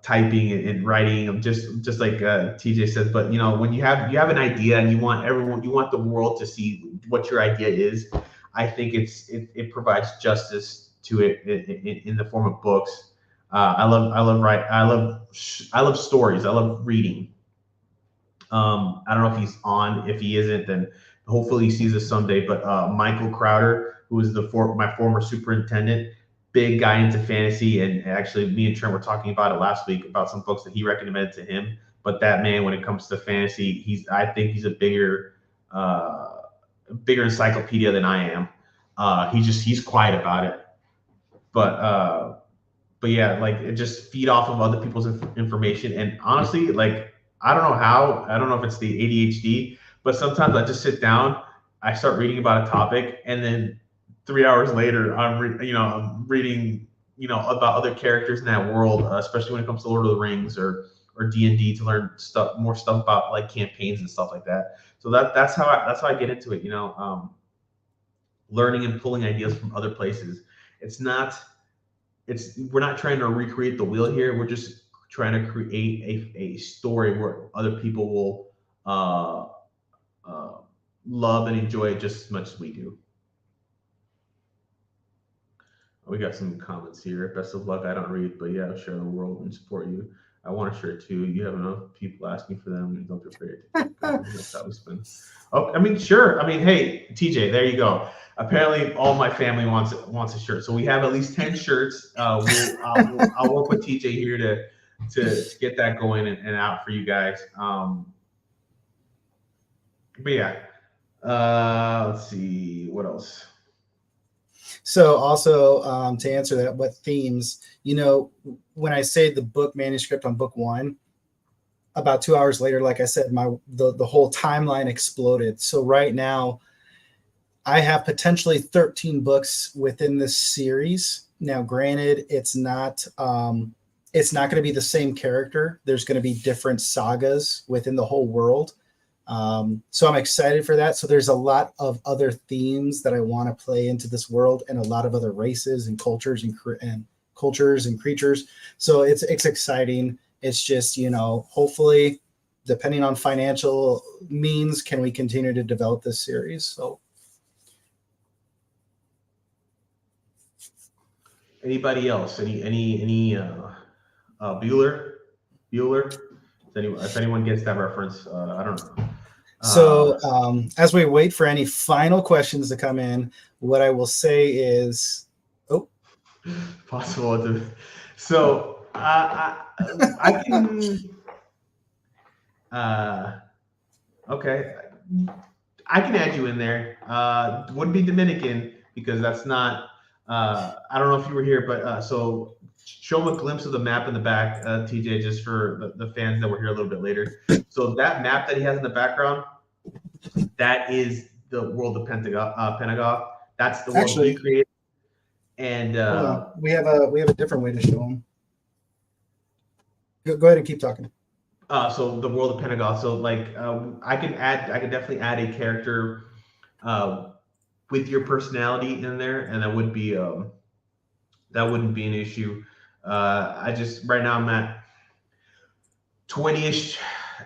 typing and writing, just like TJ says. But when you have an idea and you want the world to see what your idea is, I think it provides justice to it in the form of books. I love stories. I love reading. I don't know if he's on. If he isn't, then hopefully he sees us someday. But Michael Crowder, who is my former superintendent, big guy into fantasy, and actually me and Trent were talking about it last week about some books that he recommended to him. But that man, when it comes to fantasy, I think he's a bigger encyclopedia than I am. He's quiet about it. But yeah, like it just feed off of other people's information. And honestly, like I don't know if it's the ADHD, but sometimes I just sit down, I start reading about a topic, and then 3 hours later, I'm reading, about other characters in that world, especially when it comes to Lord of the Rings or D&D, to learn more stuff about like campaigns and stuff like that. So that's how I get into it. Learning and pulling ideas from other places. We're not trying to recreate the wheel here. We're just trying to create a story where other people will love and enjoy it just as much as we do. We got some comments here. Best of luck. I don't read, but yeah, I'll share the world and support you. I want to share too. You have enough people asking for them. Don't be afraid. That's how we spend. Oh, I mean, sure. I mean, hey, TJ, there you go. Apparently, all my family wants a shirt. So we have at least 10 shirts. I'll work with TJ here to get that going and out for you guys. But yeah, let's see what else. So also to answer that, what themes, when I say the book manuscript on book one, about 2 hours later, like I said, the whole timeline exploded. So right now I have potentially 13 books within this series. Now, granted, it's not going to be the same character. There's going to be different sagas within the whole world. So I'm excited for that. So there's a lot of other themes that I want to play into this world, and a lot of other races and cultures and creatures. So it's exciting. It's just, hopefully, depending on financial means, can we continue to develop this series? So. Anybody else? Any Bueller? If anyone gets that reference, I don't know. So as we wait for any final questions to come in, what I will say is, possible to. So I can. Okay, I can add you in there. Would be Dominican because that's not. I don't know if you were here, but so show them a glimpse of the map in the back, TJ, just for the fans that were here a little bit later. So that map that he has in the background, that is the world of Pentagoth. That's the world he created. And we have a different way to show them. Go ahead and keep talking. So the world of Pentagoth. So like I could definitely add a character with your personality in there, and that wouldn't be an issue. I just right now I'm at 20-ish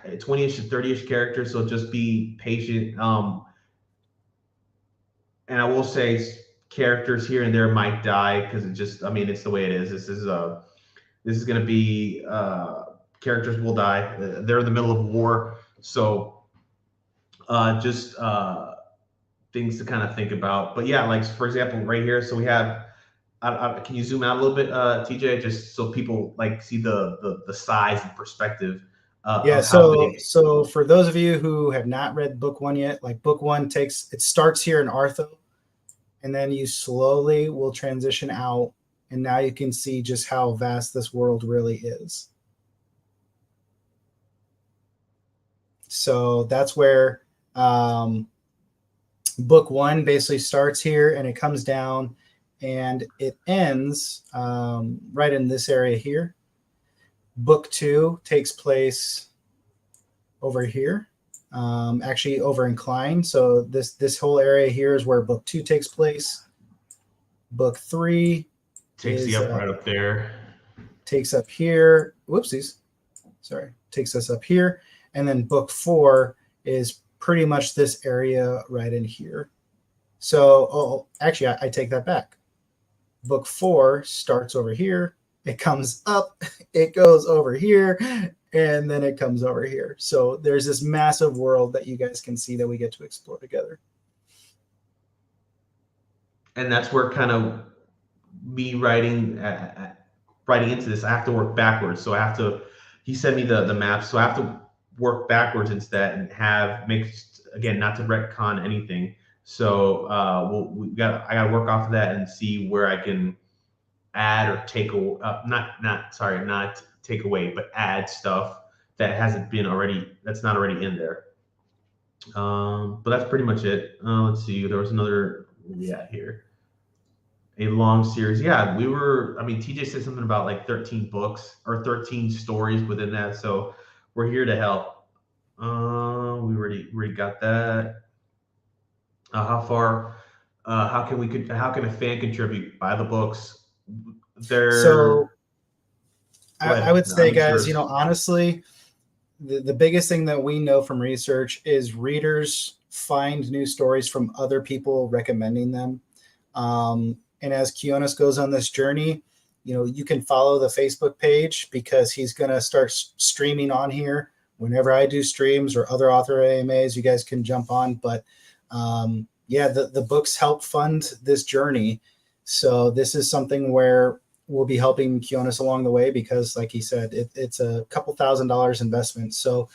to 30-ish characters, so just be patient. And I will say characters here and there might die because it's the way it is. This is going to be characters will die. They're in the middle of war, so just things to kind of think about. But yeah, like for example, right here, so we have. Can you zoom out a little bit, TJ, just so people like see the size and perspective? So for those of you who have not read book one yet, like book one starts here in Artho, and then you slowly will transition out, and now you can see just how vast this world really is. So that's where book one basically starts here, and it comes down, and it ends right in this area here. Book two takes place over here, actually over in Klein. So this whole area here is where book two takes place. Book three takes the up right up there. Takes up here. Whoopsies. Sorry. Takes us up here. And then book four is pretty much this area right in here. So actually, I take that back. Book four starts over here. It comes up, it goes over here, and then it comes over here. So there's this massive world that you guys can see that we get to explore together. And that's where kind of me writing into this, I have to work backwards. So he sent me the map, so I have to work backwards into that and again, not to retcon anything. So I got to work off of that and see where I can add or take away, not take away, but add stuff that that's not already in there. But that's pretty much it. Let's see. There was another. Here. A long series. Yeah, TJ said something about like 13 books or 13 stories within that. So we're here to help. We already got that. How can a fan contribute? Buy the books. I would say, guys, honestly, the biggest thing that we know from research is readers find new stories from other people recommending them. And as Kionis goes on this journey, you can follow the Facebook page because he's going to start streaming on here. Whenever I do streams or other author AMAs, you guys can jump on. But the books help fund this journey. So this is something where will be helping Kionis along the way because, like he said, it's a couple $1,000s investment. So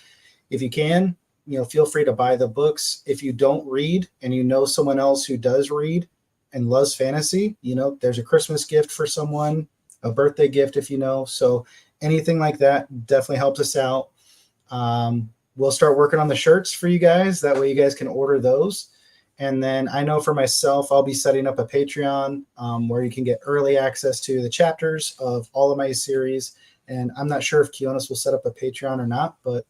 if you can, feel free to buy the books. If you don't read and you know someone else who does read and loves fantasy, there's a Christmas gift for someone, a birthday gift if you know. So anything like that definitely helps us out. We'll start working on the shirts for you guys. That way you guys can order those. And then I know for myself, I'll be setting up a Patreon where you can get early access to the chapters of all of my series. And I'm not sure if Kionis will set up a Patreon or not, but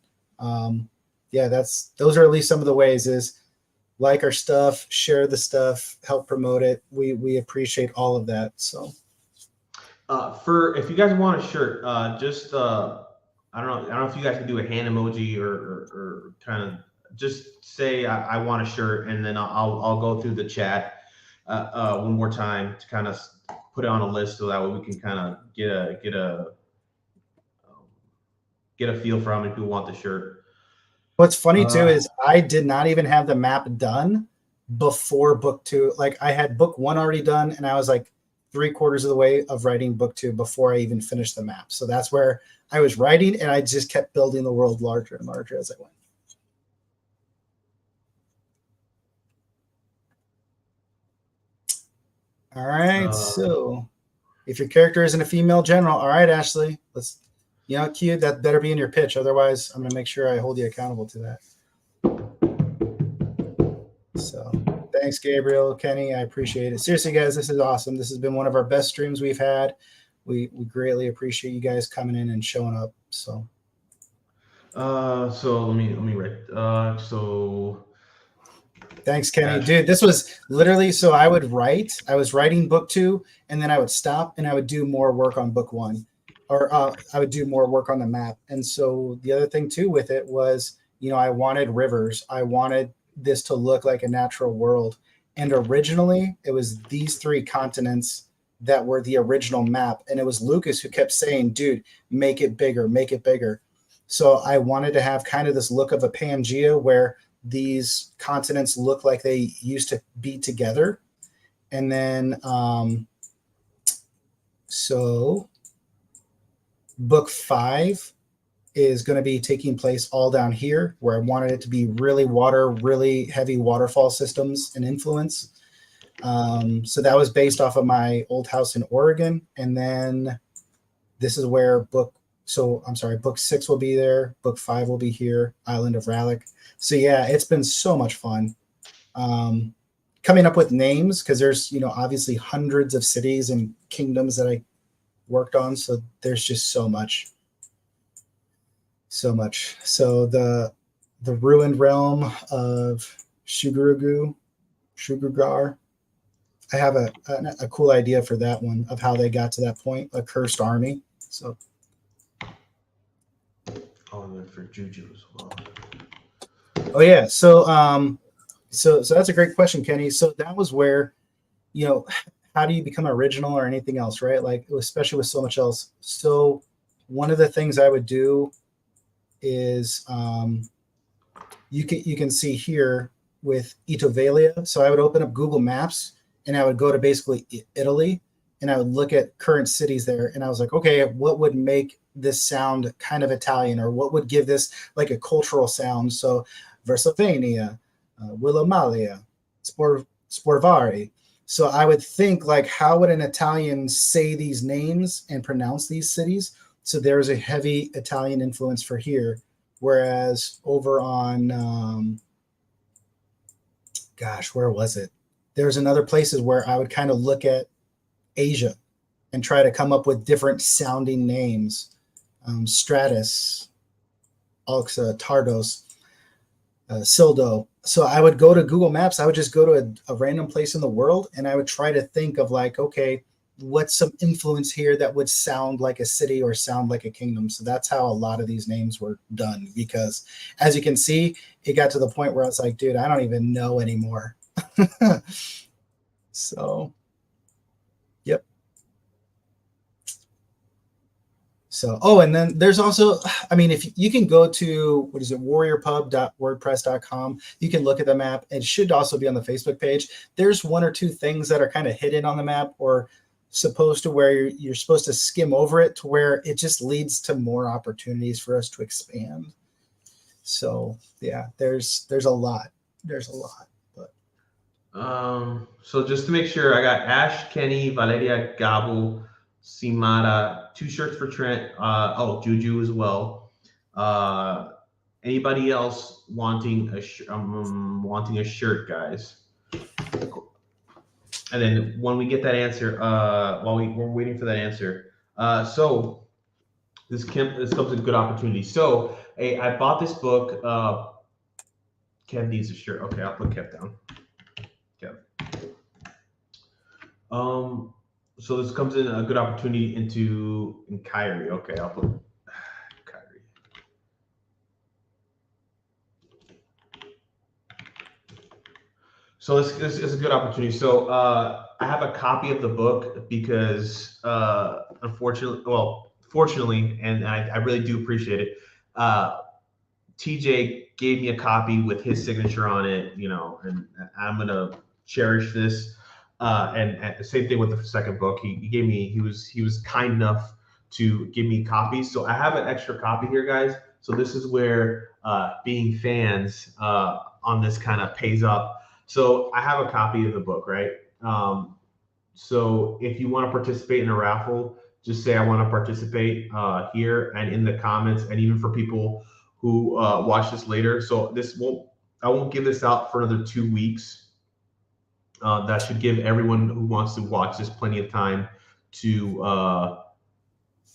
yeah, those are at least some of the ways is like our stuff, share the stuff, help promote it. We appreciate all of that. So if you guys want a shirt, just I don't know if you guys can do a hand emoji or kind of just say I want a shirt, and then I'll go through the chat one more time to kind of put it on a list so that way we can kind of get a feel for how many people want the shirt. What's funny too is I did not even have the map done before book 2. Like I had book 1 already done, and I was like 3/4 of the way of writing book 2 before I even finished the map. So that's where I was writing, and I just kept building the world larger and larger as I went. All right. So if your character isn't a female general, all right, Ashley, let's. Q, that better be in your pitch. Otherwise, I'm going to make sure I hold you accountable to that. So thanks, Gabriel, Kenny. I appreciate it. Seriously, guys, this is awesome. This has been one of our best streams we've had. We greatly appreciate you guys coming in and showing up. So let me write. Thanks, Kenny. Dude, this was literally, so I was writing book 2, and then I would stop and I would do more work on book 1. Or I would do more work on the map. And so the other thing too with it was, I wanted rivers. I wanted this to look like a natural world. And originally it was these 3 continents that were the original map. And it was Lucas who kept saying, dude, make it bigger, make it bigger. So I wanted to have kind of this look of a Pangea where these continents look like they used to be together. And then, so book 5 is going to be taking place all down here where I wanted it to be really heavy waterfall systems and influence. So that was based off of my old house in Oregon. And then this is where book 6 will be there. Book 5 will be here, Island of Rallick. So yeah, it's been so much fun. Coming up with names, because there's, obviously hundreds of cities and kingdoms that I worked on, so there's just so much. So the ruined realm of Shugurugar, I have a cool idea for that one of how they got to that point, a cursed army. So for Juju as well. Oh yeah, so that's a great question, Kenny. So that was where, how do you become original or anything else, right? Like, especially with so much else. So one of the things I would do is you can see here with Itovalia. So I would open up Google Maps and I would go to basically Italy and I would look at current cities there. And I was like, okay, what would make this sound kind of Italian, or what would give this like a cultural sound? So Versovania, Willomalia, Sporvari. So I would think like, how would an Italian say these names and pronounce these cities? So there's a heavy Italian influence for here. Whereas over on, where was it? There's another places where I would kind of look at Asia and try to come up with different sounding names. Stratus, Alxa, Tardos, Sildo. So I would go to Google Maps. I would just go to a random place in the world and I would try to think of like, okay, what's some influence here that would sound like a city or sound like a kingdom? So that's how a lot of these names were done, because as you can see, it got to the point where it's like, dude, I don't even know anymore. So, yep. So, and then there's also, if you can go to, warriorpub.wordpress.com, you can look at the map. It should also be on the Facebook page. There's 1 or 2 things that are kind of hidden on the map, or supposed to where you're supposed to skim over it to where it just leads to more opportunities for us to expand. So yeah, there's a lot. There's a lot. But so just to make sure, I got Ash, Kenny, Valeria, Gabo, Simara, 2 shirts for Trent. Juju as well. Anybody else wanting a shirt, guys? And then when we get that answer, while we're waiting for that answer, so this comes a good opportunity. So I bought this book. Kev needs a shirt. Okay, I'll put Kev down. Kev. So this comes in a good opportunity in Kyrie. Okay, I'll put Kyrie. So this is a good opportunity. So I have a copy of the book because fortunately, and I really do appreciate it. TJ gave me a copy with his signature on it, and I'm gonna cherish this. And the same thing with the second book. He was kind enough to give me copies. So I have an extra copy here, guys. So this is where being fans on this kind of pays up. So I have a copy of the book, right? So if you want to participate in a raffle, just say I want to participate here and in the comments, and even for people who watch this later. So I won't give this out for another 2 weeks. That should give everyone who wants to watch this plenty of time to.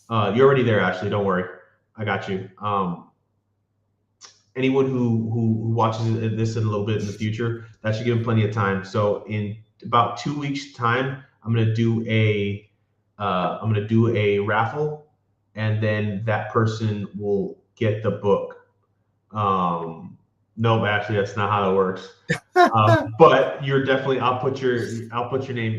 You're already there, Ashley. Don't worry, I got you. Anyone who watches this in a little bit in the future, that should give them plenty of time. So in about 2 weeks' time, I'm gonna do a raffle, and then that person will get the book. No, actually, that's not how it works. But you're definitely. I'll put your name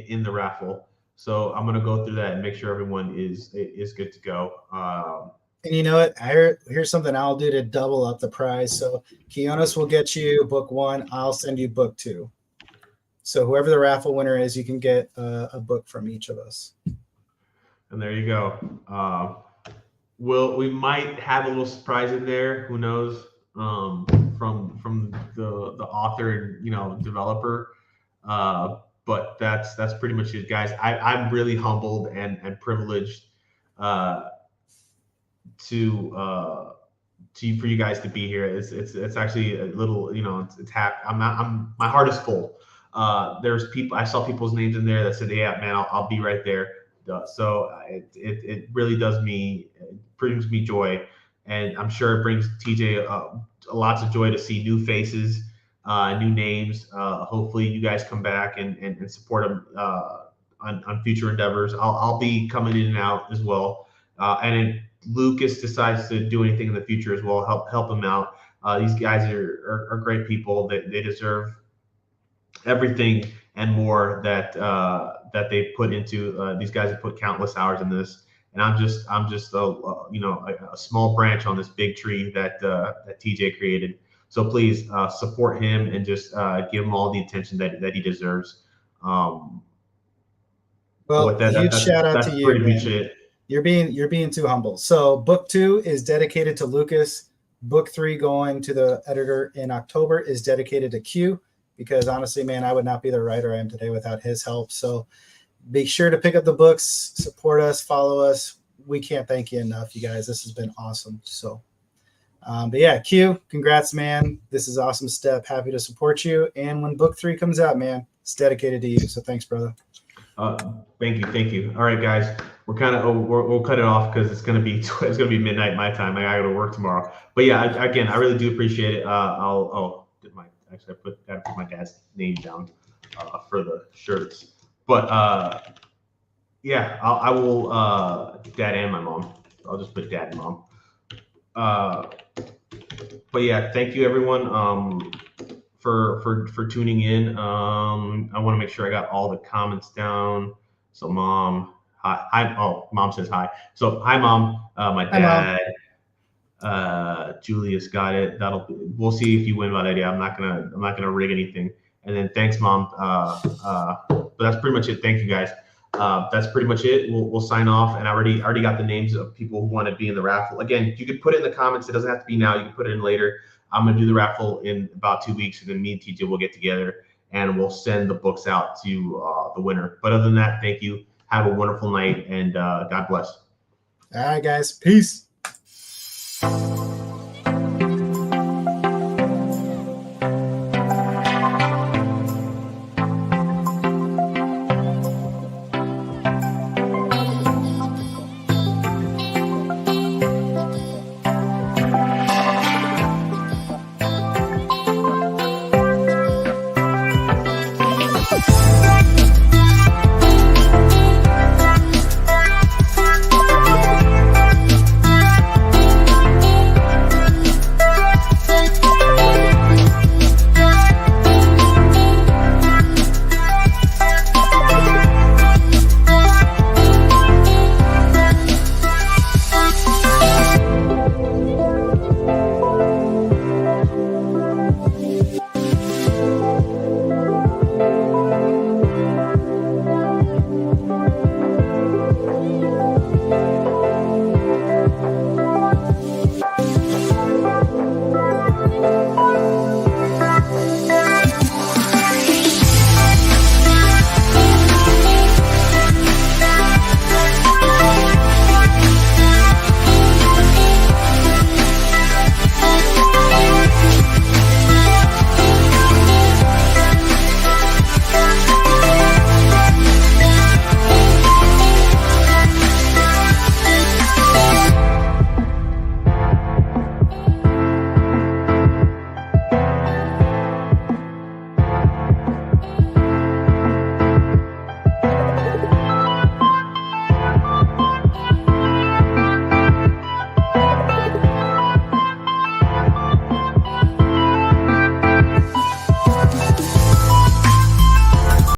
in the raffle. So I'm gonna go through that and make sure everyone is good to go. And you know what? Here's something I'll do to double up the prize. So Kionis will get you book 1. I'll send you book 2. So whoever the raffle winner is, you can get a book from each of us. And there you go. We might have a little surprise in there. Who knows? From the author and developer. But that's pretty much it, guys. I'm really humbled and privileged for you guys to be here. It's actually a little, it's happy. My heart is full. There's people, I saw people's names in there that said, yeah, man, I'll be right there. So it really brings me joy, and I'm sure it brings TJ lots of joy to see new faces, new names. Hopefully you guys come back and support them on future endeavors. I'll be coming in and out as well. And if Lucas decides to do anything in the future as well, help him out. These guys are great people. They deserve everything and more that they put into. These guys have put countless hours in this, and I'm just a small branch on this big tree that TJ created. So please support him and just give him all the attention that he deserves. Well, huge shout out to you, pretty man. much it. You're being too humble. So book 2 is dedicated to Lucas. Book 3 going to the editor in October is dedicated to Q, because honestly, man, I would not be the writer I am today without his help. So be sure to pick up the books, support us, follow us. We can't thank you enough, you guys. This has been awesome. So, but yeah, Q, congrats, man. This is an awesome step. Happy to support you. And when book 3 comes out, man, it's dedicated to you. So thanks, brother. Thank you. All right, guys. We'll cut it off because it's gonna be midnight my time. I gotta go to work tomorrow. But yeah, I really do appreciate it. I gotta put my dad's name down for the shirts. But yeah, I will dad and my mom. I'll just put dad and mom. But yeah, thank you everyone for tuning in. I want to make sure I got all the comments down. So mom, hi. Oh, mom says hi. So hi mom, my dad. Hi, mom. Julius got it. We'll see if you win, Valeria. I'm not gonna rig anything. And then thanks, mom. But that's pretty much it. Thank you guys. That's pretty much it. We'll sign off, and I already got the names of people who want to be in the raffle. Again, you could put it in the comments. It doesn't have to be now. You can put it in later. I'm gonna do the raffle in about 2 weeks, and then me and TJ will get together and we'll send the books out to the winner. But other than that, thank you. Have a wonderful night, and God bless. All right, guys. Peace.